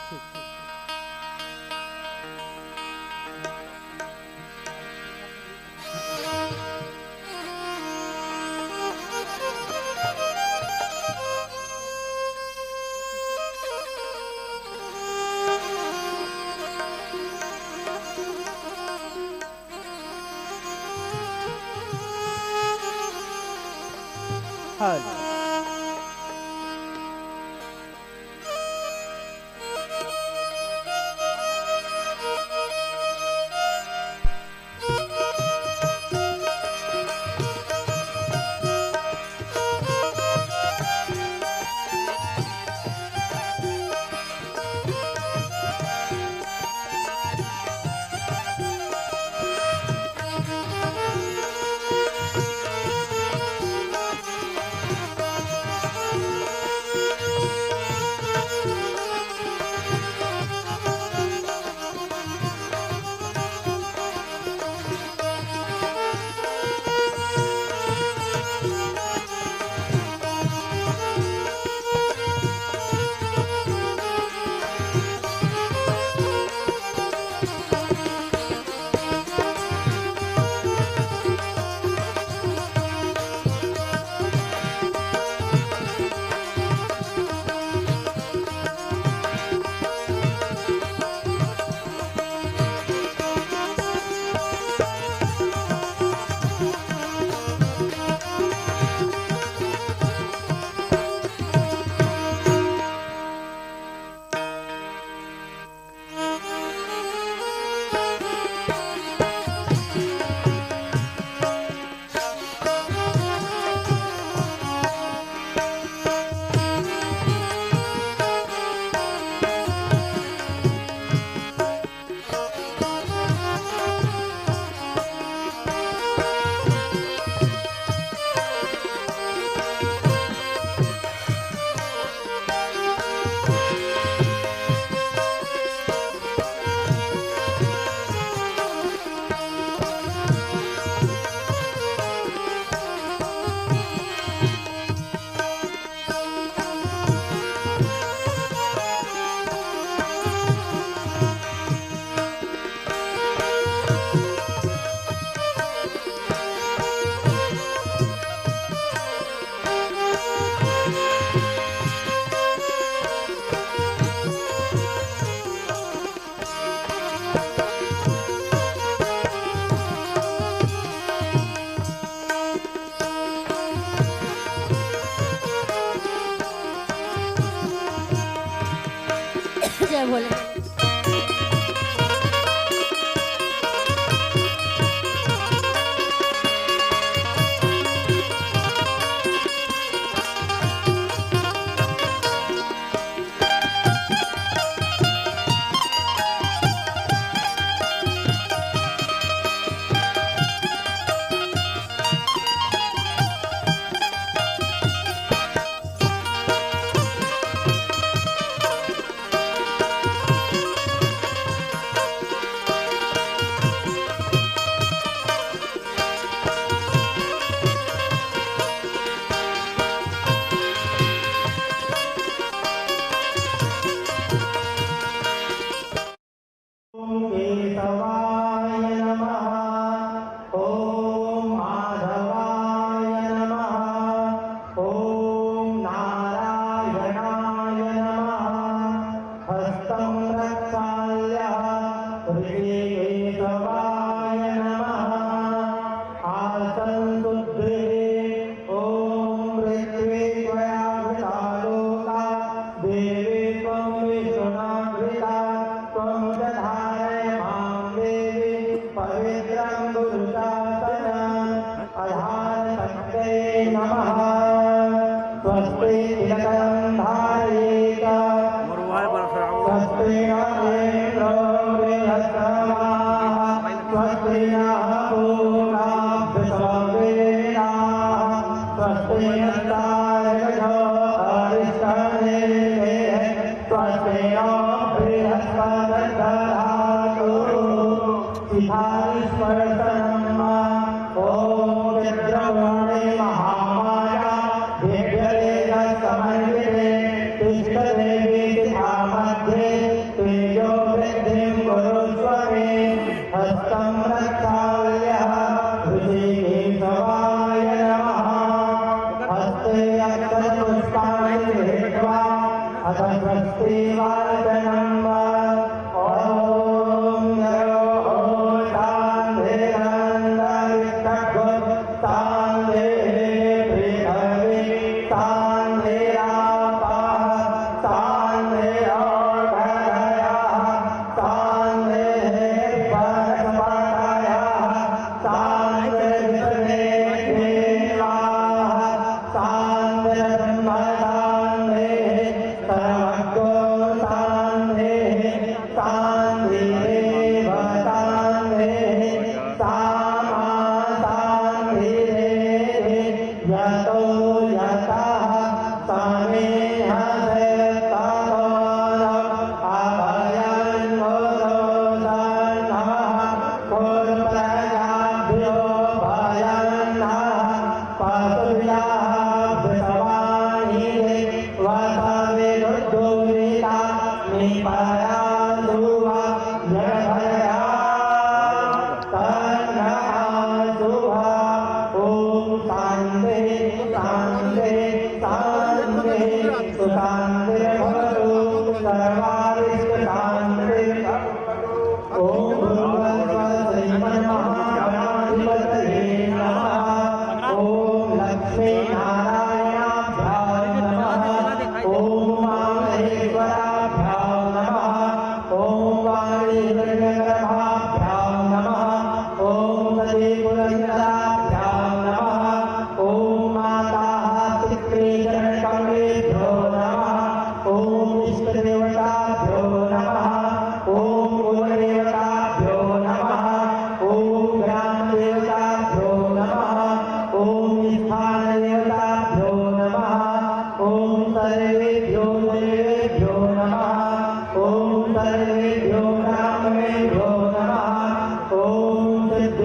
हेलो जय भोले।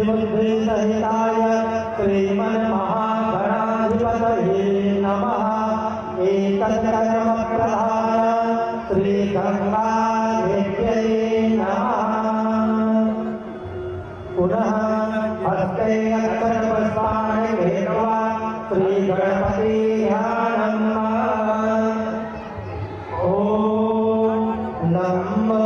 बुद्धिसहिताय श्रीमन्महागणाधिपतये नमः। एतत्कर्मप्रधान श्रीगङ्गादेव्यै नमः। पुनः हस्ते अक्षरपुष्पाणि भेत्वा श्रीगणपति ध्यानम्। ॐ नमो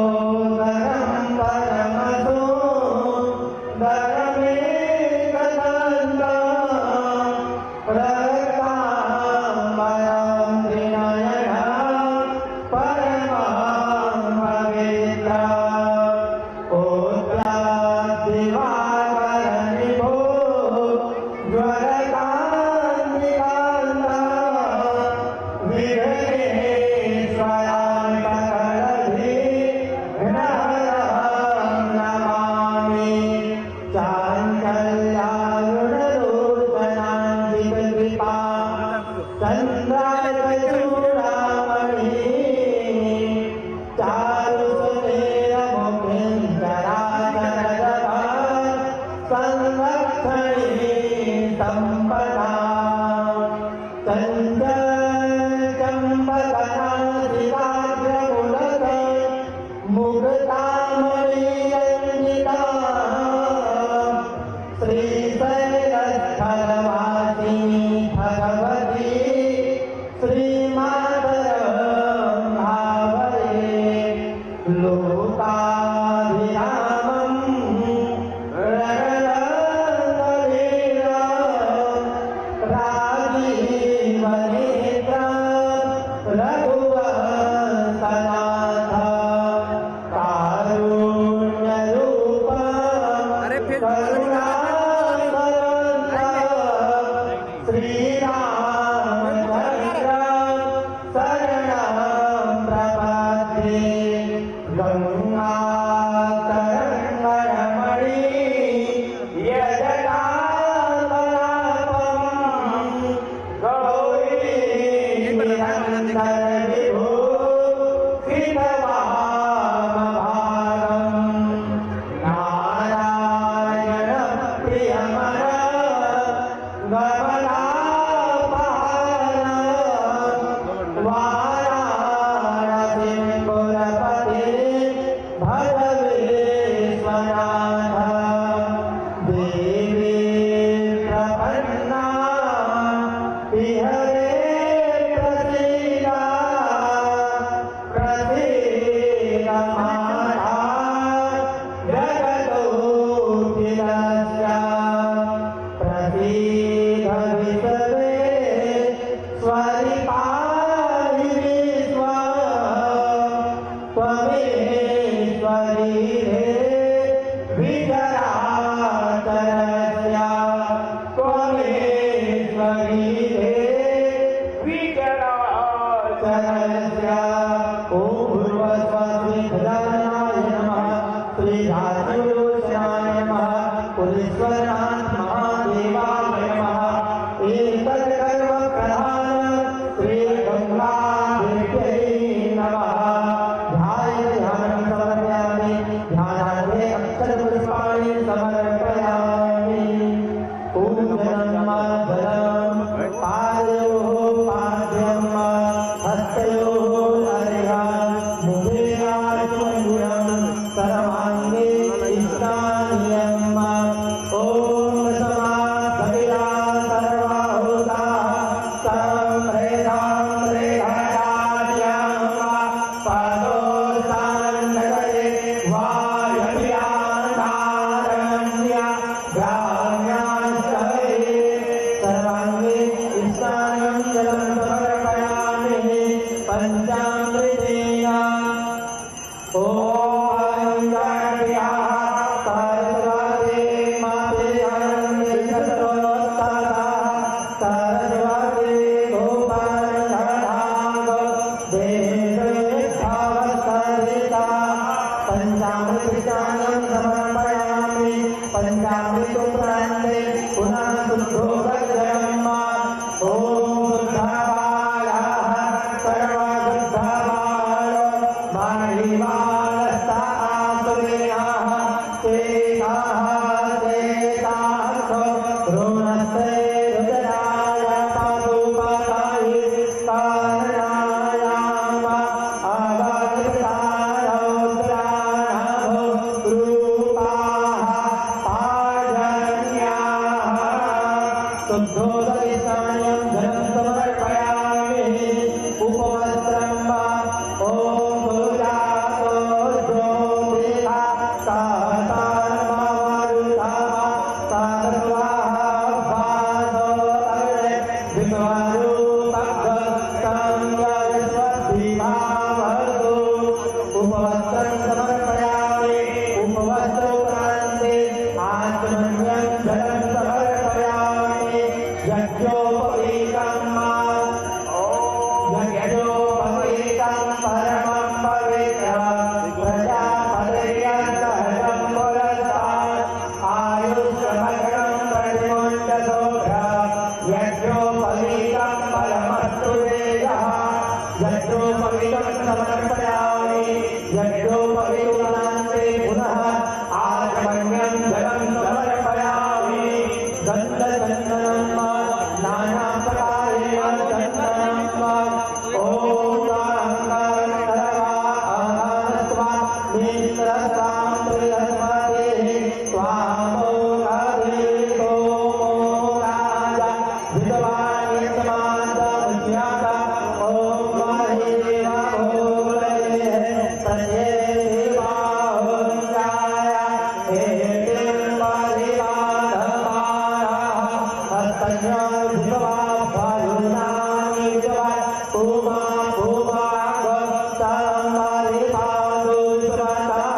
Te शुद्धोदकेशान्यं जलं समर्पयामि उपवस्त्रं वा ॐ गुरुजातो ज्योतिषा सातान्मारुता साधर्वाहा भासो अग्ने विद्वारूपगतं यस्वद्भिभावतु उपवस्त्रं समर्पयामि उपवस्त्रोपरान्ते आत्मन्यं जलं समर्पयामि यज्ञोपवीतं यज्ञोपवीतं परमं पवित्रं प्रजापतयं सहजं पुरस्तात् आयुष्मग्नं प्रतिमुण्डशोभ्रा यज्ञोपवीतं परमस्तु वेदः यज्ञोपवीतं समर्पयामि यज्ञोपवीतान्ते पुनः आत्मन्यं जलं समर्पयामि गन्धचन्दनं नानाप्रकारेण चन्दनं ॐ सर्वा नेत्रस्वां प्रियस्मते त्वामो राधेतो राजा विद्वानितमान्तमुज्ञाता ॐ महेदेवा भोले प्रत्येवाहुञ्जाय हेतिं परिवाधमानः हस्तज्ञा भुजवा वायुनानि विजवा उमा उमा गोप्तं परिपादो सुरतः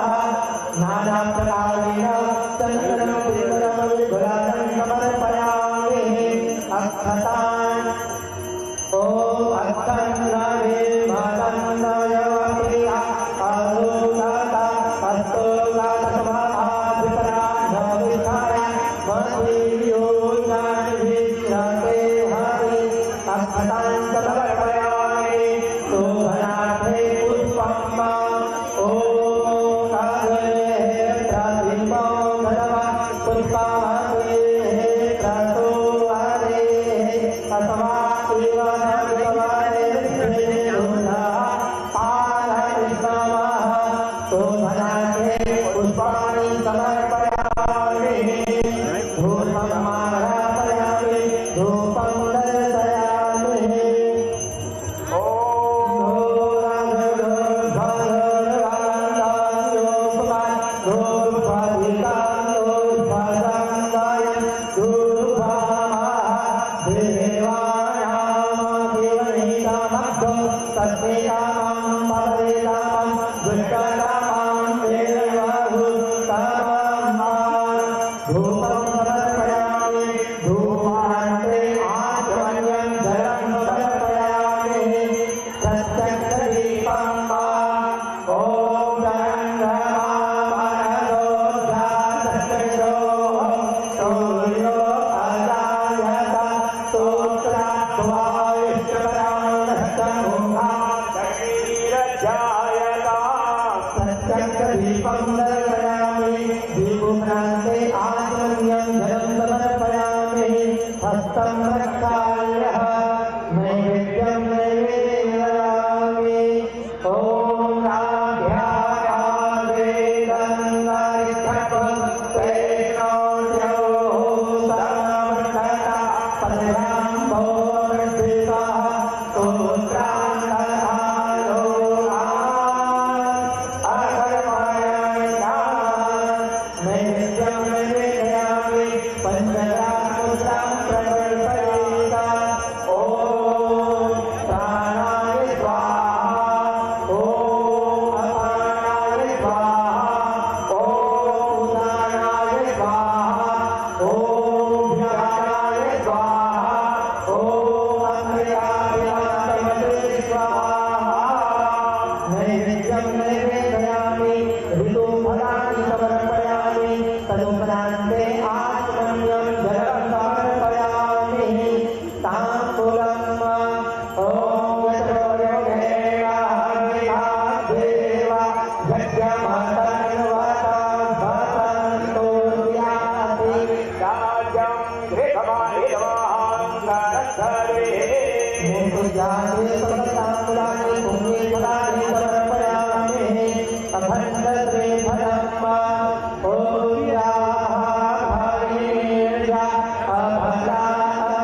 नानाप्रकारेण चन्दनं पितरं विघुरातं समर्पयामि अक्षतान् ॐ अक्षन्नवे मदन्नयवप्रिया अरुणता हस्तोगातसमाधिपराधविधाय मदीयोजान्विष्णते हरि अक्षतान् समर्पयामि शोभनार्थे पुष्पं ॐ कादये प्रतिमो धनवा पुष्पामहे क्रतो हरे अस्मादिवनविवारे शोभनार्थे पुष्पाणि समर्पयामि धूपं आराधयामि धूपं दर्शयामि हस्तं रक्षाम्यः नैवेद्यं नैवेदयामि ॐ अभंग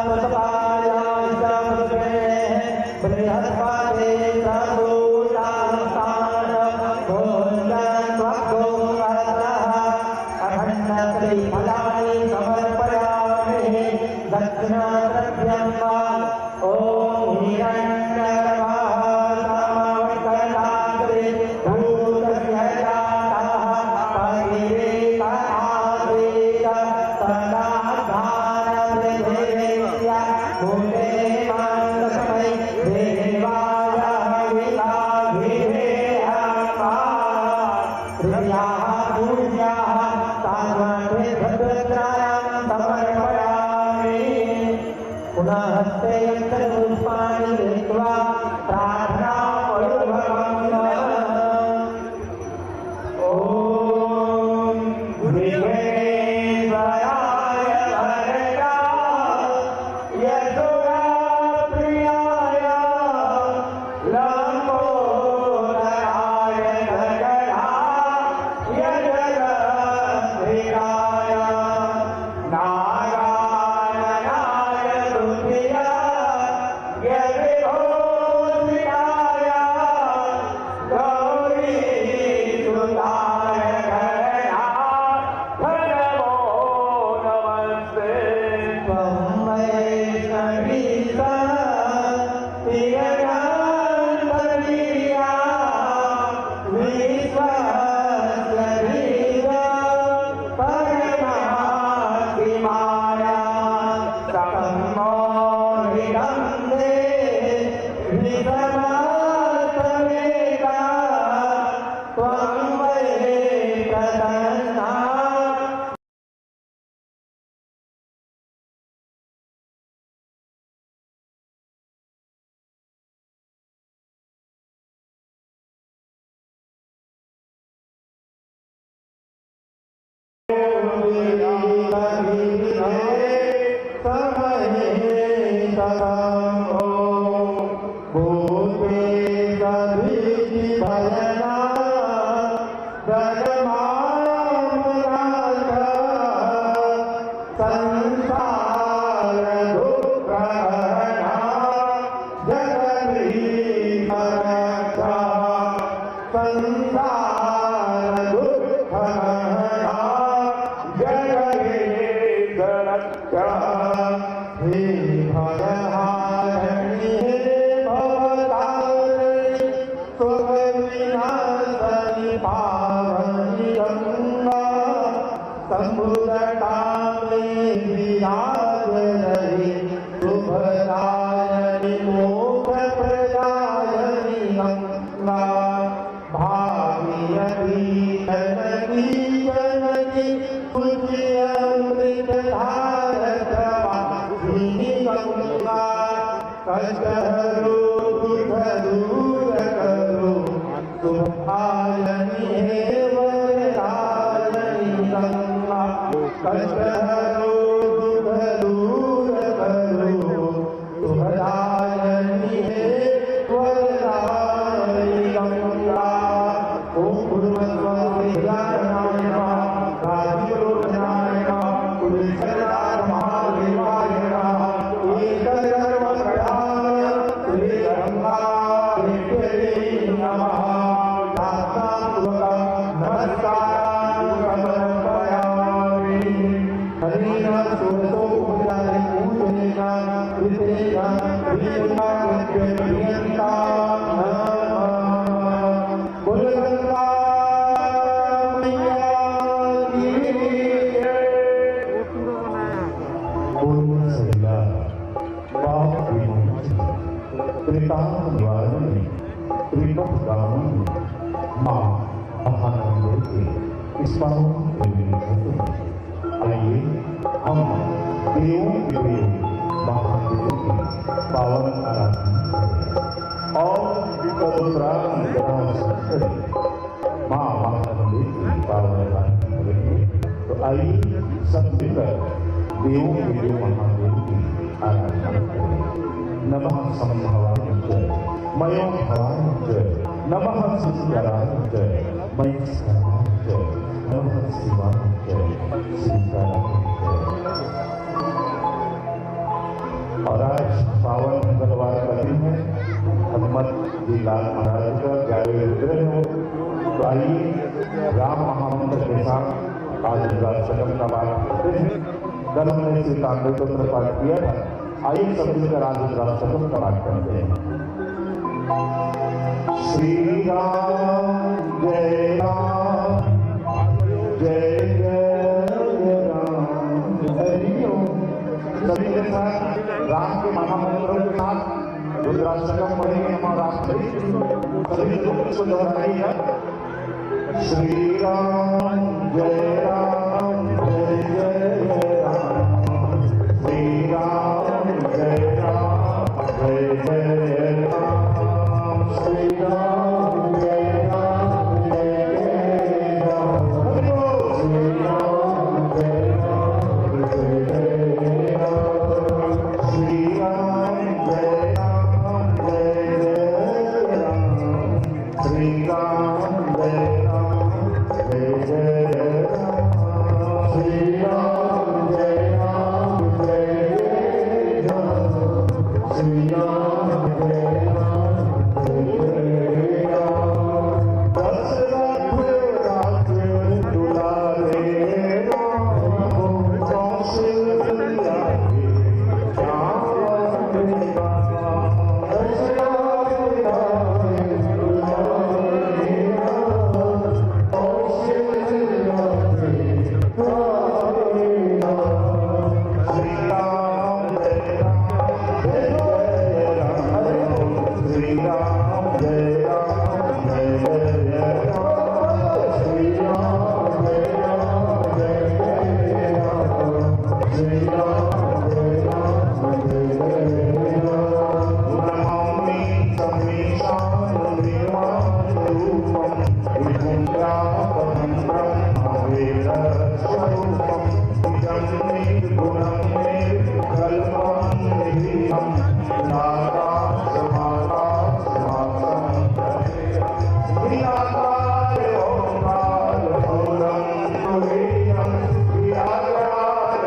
संसार दुख हरणा जगदीश रक्षा संसार दुख हरणा जगदीश रक्षा हे भवहारिणी हे भवतारिणी सुख विनाशनी पावनी गंगा समुद्रकामे विराजरहि शुभदायिनी मोक्षप्रदायिनी गंगा भागीरथी जनकी जननी तुझ्यमृतधारकवाहिनी गंगा कष्ट हरो दुख दूर करो शुभायिनी हे वरदायिनी गंगा कष्ट हरो दुख दूर करो शुभदायिनी हे वरदायिनी गंगा ओम गुरुवत्वनाय नमः राजीवनाय नमः कुलचन्द्राय महादेवाय नमः एकधर्मप्रधानाय श्री गंगादेव्यै नमः दासापूर्वकं नमस्कारान् समर्पयामि हरिण षोडशो उपचारे पूजनेन कृतेन प्रियंका बोल गंगा मैया की पूर्ण सैया पाप विमोचन त्रिताप निवारणी त्रिपथ गामिनी मां महानंदे के इस पावन दिव्य आइए हम देवों के देव महादेव की पावन आराधना करें और मां महानंदे की पावन आराधना करेंगे। तो आइए सब मिलकर देवों के देव महादेव की आराधना करें। नमः संभवाय मयो भवाय नमः शिवराय महेश्वराय नमः शिवाय सीताराम। और आज पावन मंगलवार का दिन है, हनुमत जी लाल महाराज का 11वें विग्रह हो। तो आइए राम महामंत्र के साथ आज रुद्राष्टकम का पाठ करते हैं। कल हमने श्री कांडोत्तर पाठ किया था, आइए सब मिलकर आज रुद्राष्टकम का पाठ करते हैं। श्री राम जय राम जय जय राम हरि ओम। सभी के साथ राम के महामंत्रों के साथ रुद्राष्टकम पढ़ेंगे हम और आप सभी लोग इसको दोहराइए। श्री राम जय राम जय जय राम श्री राम जय राम जय जय राम श्री राम जय राम जय जय राम श्री राम जय राम जय जय राम श्री राम जय राम जय जय राम श्री राम जय राम जय जय राम श्री राम जय राम जय जय राम श्री राम जय राम जय जय राम दशरथ राज दुलारे राम कौशल्या के श्याम दशरथ राज दुलारे राम कौशल्या के श्री राम जय राम जय जय राम श्री राम जय राम जय जय राम श्री राम जय राम जय जय राम श्री राम जय राम जय जय राम नमामि समीशान रूपम विपुत्रापहं ब्रह्मवेद स्वरूपम जन्मे गुणं मे कल्पान्निधिं नादा समादा समासं विनाशाय ओंकार भूरं तुरीयं व्याघ्राय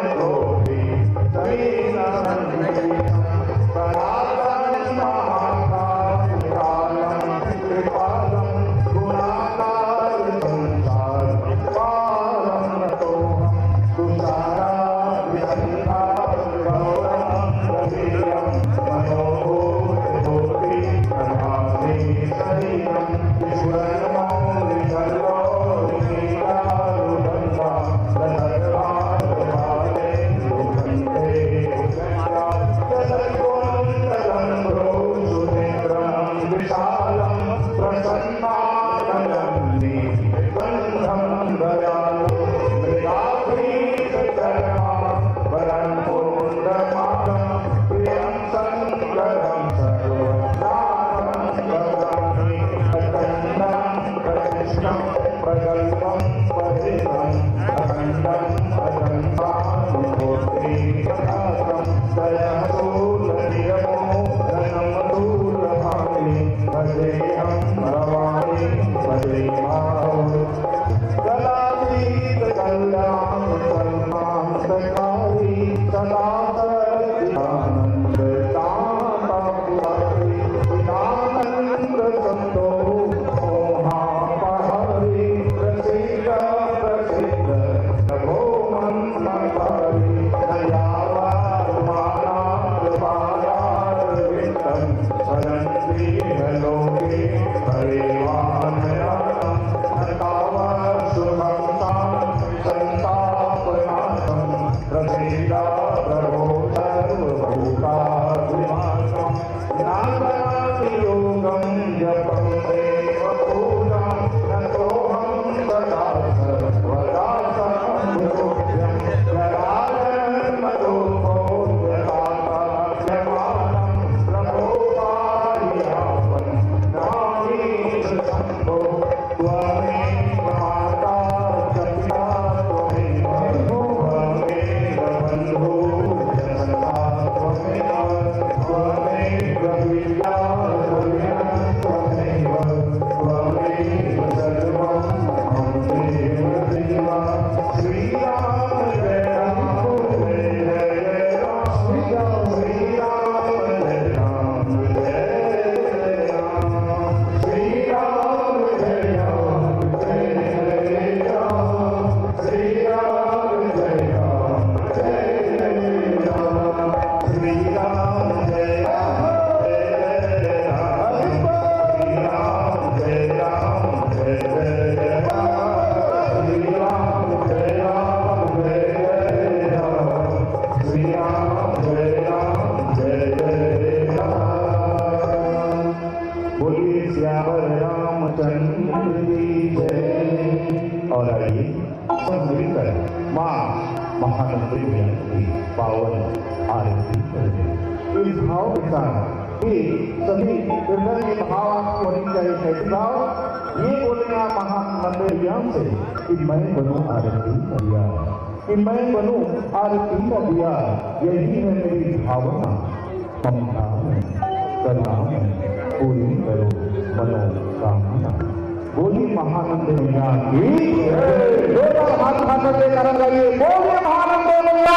यही है मेरी भावना, ममता में करुणा में पूरी करो मनोकामना। बोली महानंद मैया की हाथ खाते करम लगाइए। बोलिए महानंद मैया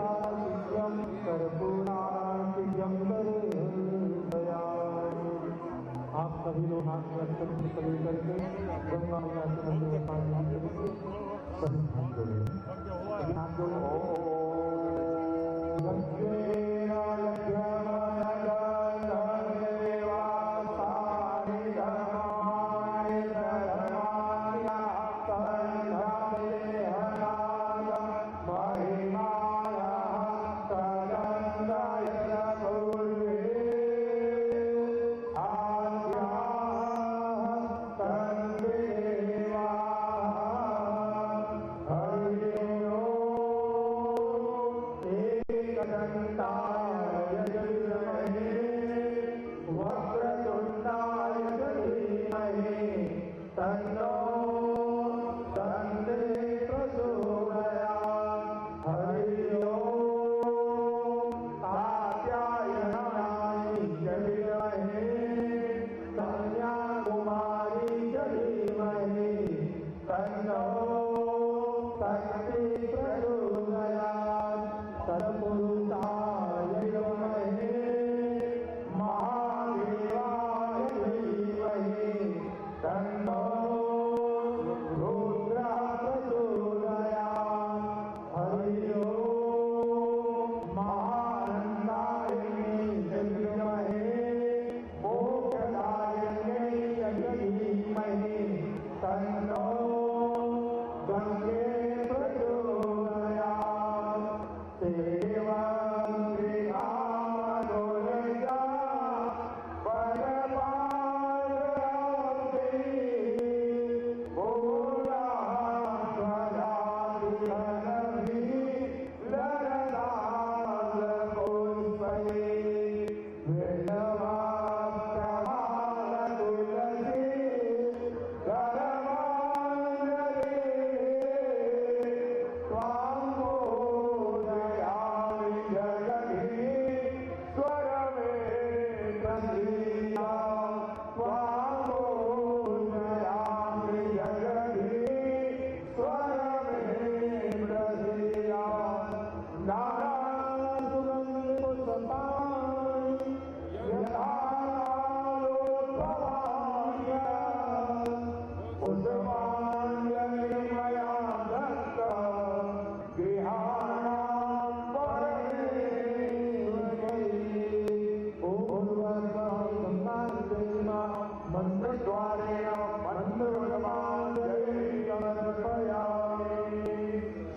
शिष्यं कर्पूरार्तिजं दयालु। आप सभी लोग हाथ में अक्षत कभी करके गंगा मैया के मंदिर में पानी लेके सभी हाथ जोड़े, सभी हाथ जोड़े।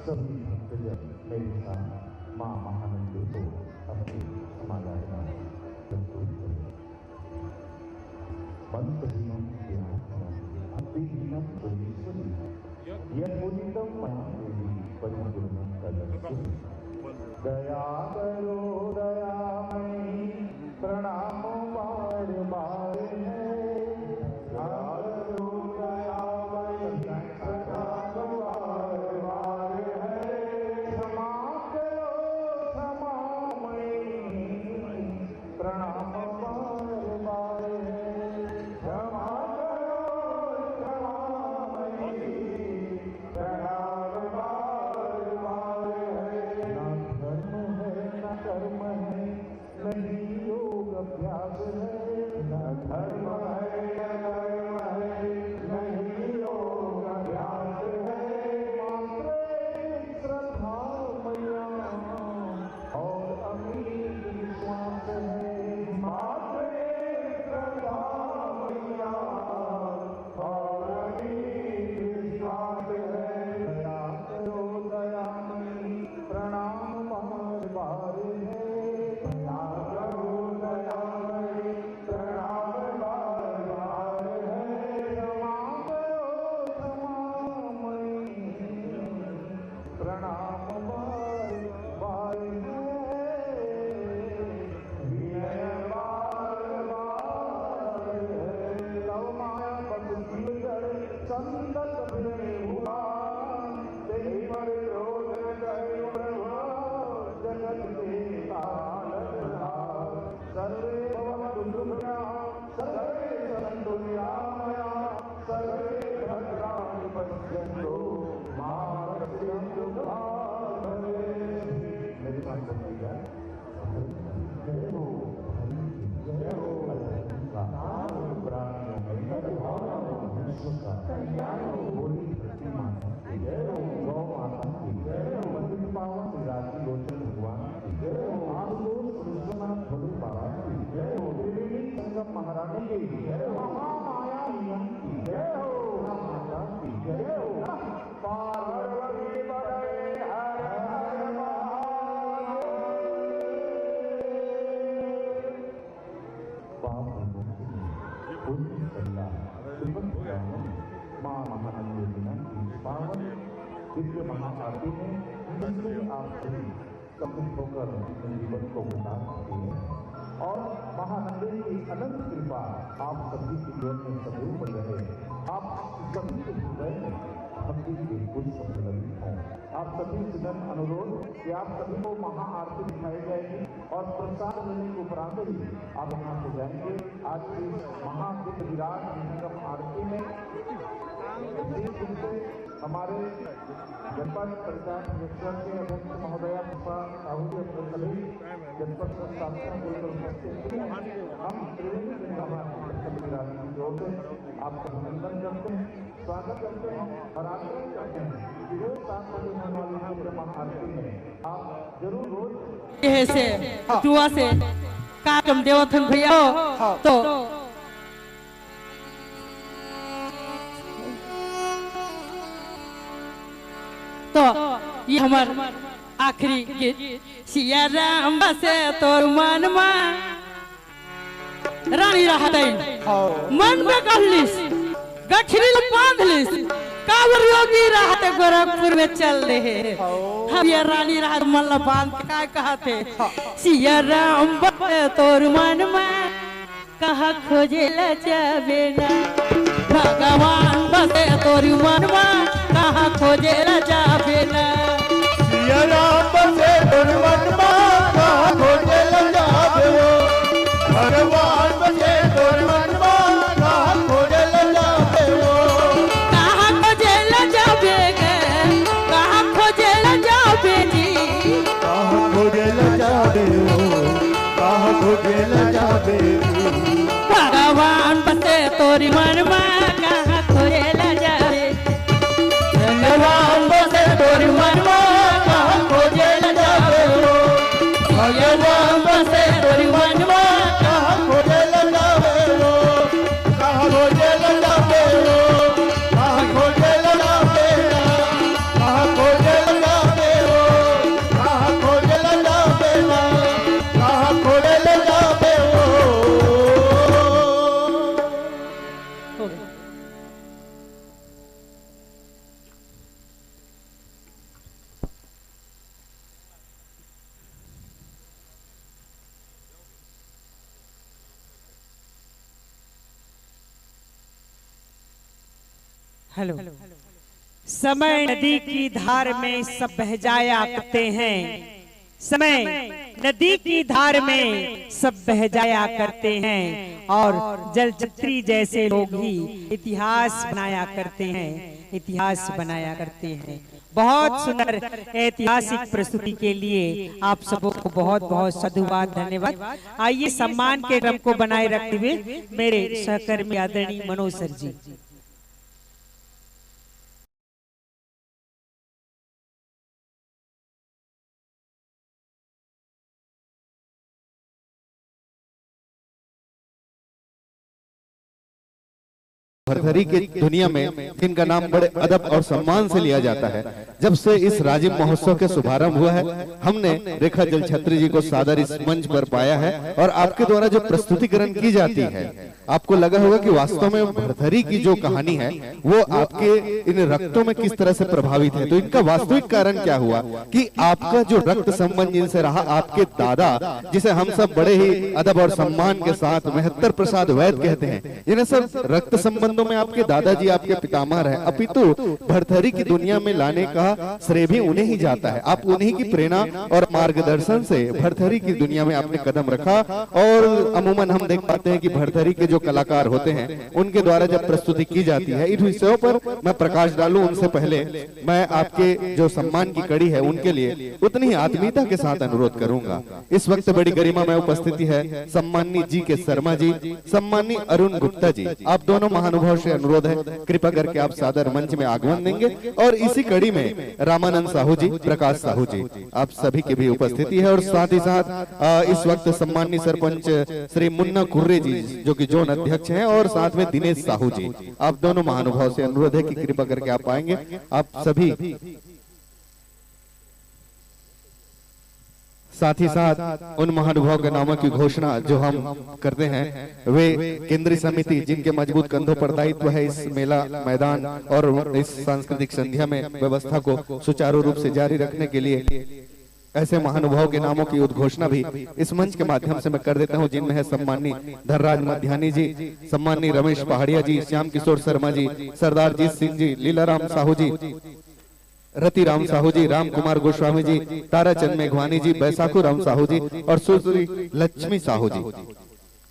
सभी भक्तजन मेरे साथ मां महानंदी को अपनी समाधान संतुलित करें। मंत्रहीनं भक्तिहीनं पुरीश्वरी यद्मुदितं मया देवी परिपूर्णं तदस्तु। दया करो दयामयी प्रणाम बार बार है। दया करो दयामयी प्रणाम बार बार है। क्षमा करो क्षमामयी प्रणाम बार बार है। क्षमा करो क्षमामयी प्रणाम बार बार है। न धर्म है न कर्म है नहीं योग अभ्यास है। न धर्म है न कर्म है नहीं योग अभ्यास है। मात्र एक श्रद्धा मैया और अमीर विश्वास है। मात्र एक श्रद्धा मैया और अमीर विश्वास है। दया करो दयामयी प्रणाम बार बार है। दया करो दयामयी प्रणाम बार बार है। क्षमा करो क्षमामयी प्रणाम बार बार है। विनय बार बार है। लव माया पशु जड़ संदत बिने हुआ तेहि पर क्रोध न करे प्रभु। जगत के पालन हार सर्वे भवन्तु सुखिनः सर्वे सन्तु निरामयाः सर्वे भद्राणि पश्यन्तु मा कश्चित् दुःखभाग् भवेत्। मेरे पाप पुण्य कल्याण माँ महानंदी की पावन दिव्य महाआरती में जिससे आप सभी सम्मिलित होकर अपने जीवन को बिता सकते हैं और महानंदी की अनंत कृपा आप सभी के जीवन में सदैव बन रहे। आप सभी के हृदय में भक्ति के पुष्प संलग्नित हों। आप सभी से अनुरोध कि आप सभी को महाआरती दिखाई जाएगी और प्रसाद लेने के उपरांत ही आप यहाँ से जाएंगे। आज की महादिव्य विराट विहंगम आरती में विशेष रूप से हमारे जनपद पंचायत समिति के अध्यक्ष महोदया साहू जी अपने सभी जनपद संस्थापकों को लेकर उपस्थित हैं। हम त्रिवेणी विराट की ओर से आपका अभिनंदन करते हैं, स्वागत करते हैं और आग्रह करते हैं कि रोज 7 बजे होने वाली महाआरती में आप जरूर रोज से दुआ से कार्यक्रम देवथन भैया तो ये हमार आखिरी गीत सिया राम बसे तोर मन में रानी रहतै मन में कहलिस गठरी बांधलिस कांवर योगी रहते गोरखपुर में चल रहे हम ये रानी रहत मन ला बांध काय कहते सिया राम बसे तोर मन में कहा खोजे ला जाबे ना भगवान बसे तोर मन में कहा खोजे ला जाबे ना सिया राम बसे तोर मन में कहा खोजे ला जाबे भगवान बसे तोर मन में कहा खोजे ला जाबे कहा खोजे ला जाबे कहा खोजे ला जाबे जी कहा खोजे ला जाबे कहा खोजे ला जाबे भगवान बसे तोरी मन में कहा खोजे ला जाबे भगवान बसे तोर मन में कहा खोजे ला जाबे भगवान बसे तोर मन में कहा खोजे ला जाबे कहा खोजे ला जाबे कहा खोजे ला जाबे कहा खोजे ला जाबे कहा खोजे ला जाबे कहा खोजे ला जाबे हेलो। समय नदी की धार में सब बह जाया करते हैं, समय नदी की धार में सब बह जाया करते हैं और जलछत्री जैसे लोग ही इतिहास बनाया करते हैं, इतिहास बनाया करते हैं। बहुत सुंदर ऐतिहासिक प्रस्तुति के लिए आप सबों को बहुत बहुत साधुवाद, धन्यवाद। आइए सम्मान के क्रम को बनाए रखते हुए मेरे सहकर्मी आदरणीय मनोज सर जी। भरथरी के दुनिया में इनका नाम बड़े अदब और सम्मान से लिया जाता है। जब से इस राजीव महोत्सव के शुभारंभ हुआ है, हमने रेखा जलछत्री जी को सादर इस मंच पर पाया है और आपके द्वारा जो प्रस्तुतिकरण की जाती है, आपको लगा होगा कि वास्तव में भरथरी की जो कहानी है वो आपके इन रक्तों में किस तरह से प्रभावित है। तो इनका वास्तविक कारण क्या हुआ कि आपका जो रक्त संबंध जिनसे रहा, आपके दादा जिसे हम सब बड़े ही अदब और सम्मान के साथ मेहत्तर प्रसाद वैद कहते हैं, इन्हें सब रक्त संबंधों में आपके दादाजी आपके पितामह रहे। अपितु भरथरी की दुनिया में लाने का श्रेय भी उन्हें ही जाता है। आप उन्हीं की प्रेरणा और मार्गदर्शन से भरथरी की दुनिया में आपने कदम रखा और अमूमन हम देख पाते हैं कि भरथरी के जो कलाकार होते हैं उनके द्वारा जब प्रस्तुति की जाती है, इन विषयों पर मैं प्रकाश डालूं उनसे पहले मैं आपके जो सम्मान की कड़ी है उनके लिए उतनी ही आत्मीयता के साथ अनुरोध करूंगा। इस वक्त बड़ी गरिमा में उपस्थिति है सम्माननीय जी के शर्मा जी, सम्माननीय अरुण गुप्ता जी। आप दोनों महानुभाव से अनुरोध है कृपा करके आप सादर मंच में आगमन देंगे और इसी कड़ी में रामानंद साहू जी, प्रकाश साहू जी, आप सभी की भी उपस्थिति है और साथ ही साथ इस वक्त सम्माननीय सरपंच श्री मुन्ना कुर्रे जी जो कि जोन अध्यक्ष हैं और साथ में दिनेश साहू जी। आप दोनों महानुभाव से अनुरोध है कि कृपा करके आप आएंगे। आप सभी साथ ही साथ उन महानुभाव के नामों की घोषणा जो हम करते हैं, वे केंद्रीय समिति जिनके मजबूत कंधों पर दायित्व है इस मेला मैदान और इस सांस्कृतिक संध्या में व्यवस्था को सुचारू रूप से जारी रखने के लिए, ऐसे महानुभाव के नामों की उद्घोषणा भी इस मंच के माध्यम से मैं कर देता हूं, जिनमें है सम्माननीय धनराज मध्यानी जी, सम्माननीय रमेश पहाड़िया जी, श्याम किशोर शर्मा जी, सरदार जीत सिंह जी, लीलाराम साहू जी, रतिराम साहू जी, राम कुमार गोस्वामी जी, ताराचंद मेघवानी जी, बैसाखू राम साहू जी और सुश्री लक्ष्मी साहू जी।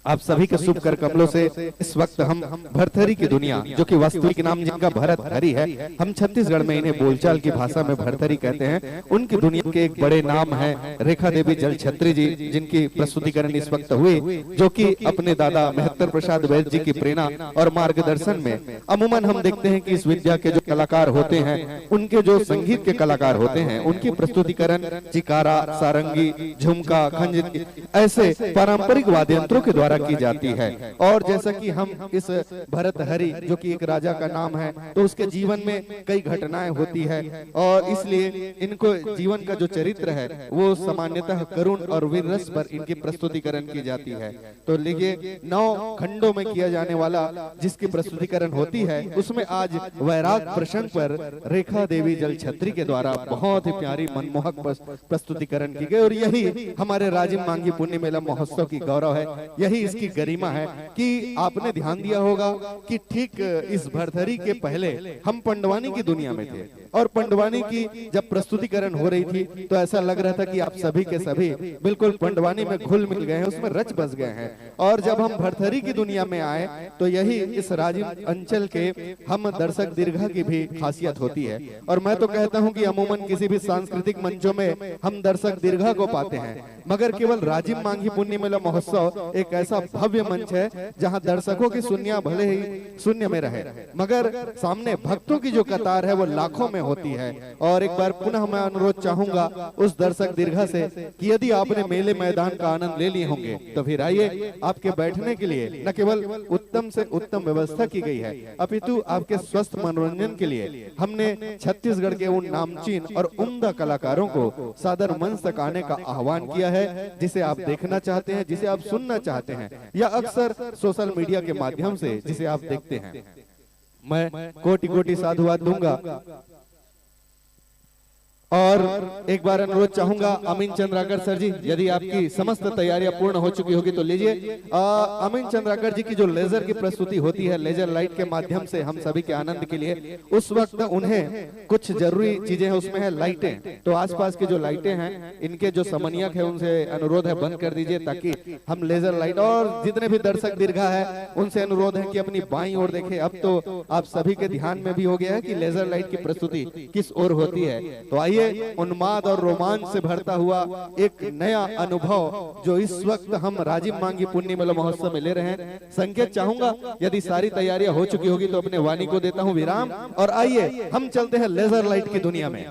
आप सभी के शुभ कर कमलों से इस वक्त हम भरथरी की दुनिया, जो कि वास्तविक नाम जिनका भरतहरि है, हम छत्तीसगढ़ में इन्हें बोलचाल की भाषा में भरथरी कहते हैं, उनकी दुनिया के एक बड़े नाम है रेखा देवी जल छत्री जी, जिनकी प्रस्तुतिकरण इस वक्त हुई, जो कि अपने दादा महत्तर प्रसाद वैद्य जी की प्रेरणा और मार्गदर्शन में। अमूमन हम देखते हैं कि इस विद्या के जो कलाकार होते हैं, उनके जो संगीत के कलाकार होते हैं, उनकी प्रस्तुतिकरण चिकारा, सारंगी, झुमका, खंजरी ऐसे पारंपरिक वाद्य यंत्रों के द्वारा की जाती है। और जैसा कि हम इस भरतहरि, जो कि एक राजा का नाम है, तो उसके जीवन में कई घटनाएं होती है और इसलिए इनको जीवन का जो चरित्र है वो सामान्यतः करुण और वीर रस पर इनकी प्रस्तुतिकरण की जाती है। तो देखिए 9 खंडों में किया जाने वाला जिसकी प्रस्तुतिकरण होती है, उसमें आज वैराग प्रसंग पर रेखा देवी जल छत्री के द्वारा बहुत ही प्यारी मनमोहक प्रस्तुतिकरण की गई। और यही हमारे राजिम मांगी पुण्य मेला महोत्सव की गौरव है, यही इसकी गरिमा है कि आपने ध्यान दिया होगा कि ठीक इस भरथरी के पहले हम पंडवानी की दुनिया में थे और पंडवानी की जब प्रस्तुतिकरण हो रही थी तो ऐसा लग रहा था कि आप सभी के सभी बिल्कुल पंडवानी में घुल मिल गए हैं, उसमें रच बस गए हैं। और जब हम भरथरी की दुनिया में आए तो यही इस राजिम अंचल के हम दर्शक दीर्घा की भी खासियत होती है। और मैं तो कहता हूं कि अमूमन किसी भी सांस्कृतिक मंचों में हम दर्शक दीर्घा को पाते हैं, मगर केवल राजिम मांगी पुण्य मेला महोत्सव एक ऐसा भव्य मंच है जहां दर्शकों की सुनिया भले ही शून्य में रहे, मगर सामने भक्तों की जो कतार है वो लाखों में होती है। और एक बार पुनः मैं अनुरोध चाहूंगा उस दर्शक दीर्घा से कि यदि आपने मेले मैदान का आनंद ले लिए होंगे तो फिर आइए, आपके बैठने के लिए न केवल उत्तम से उत्तम व्यवस्था की गई है, अपितु आपके स्वस्थ मनोरंजन के लिए हमने छत्तीसगढ़ के उन नामचीन और उम्दा कलाकारों को सादर मंच तक आने का आह्वान किया है, जिसे आप देखना चाहते हैं, जिसे आप सुनना चाहते हैं, या अक्सर सोशल मीडिया के माध्यम से जिसे आप देखते हैं। मैं कोटि कोटि साधुवाद दूंगा और एक बार अनुरोध चाहूंगा अमीन चंद्राकर सर जी, यदि आपकी समस्त तैयारियां पूर्ण हो चुकी होगी तो लीजिए। अमीन चंद्राकर जी की जो लेजर की प्रस्तुति होती है, लेजर लाइट के माध्यम से हम सभी के आनंद के लिए, उस वक्त उन्हें कुछ जरूरी चीजें हैं, उसमें है लाइटें। तो आसपास की जो लाइटें हैं, इनके जो समन्वयक है उनसे अनुरोध है बंद कर दीजिए, ताकि हम लेजर लाइट, और जितने भी दर्शक दीर्घा है उनसे अनुरोध है कि अपनी बाईं ओर देखें। अब तो आप सभी के ध्यान में भी हो गया है कि लेजर लाइट की प्रस्तुति किस ओर होती है। तो आइए, उन्माद और रोमांच से भरता हुआ एक नया अनुभव जो इस वक्त हम राजिम मांगी पुण्य मेला महोत्सव में ले रहे हैं। संकेत चाहूंगा, यदि सारी तैयारियां हो चुकी होगी तो अपने वाणी को देता हूं विराम और आइए हम चलते हैं लेजर लाइट की दुनिया में।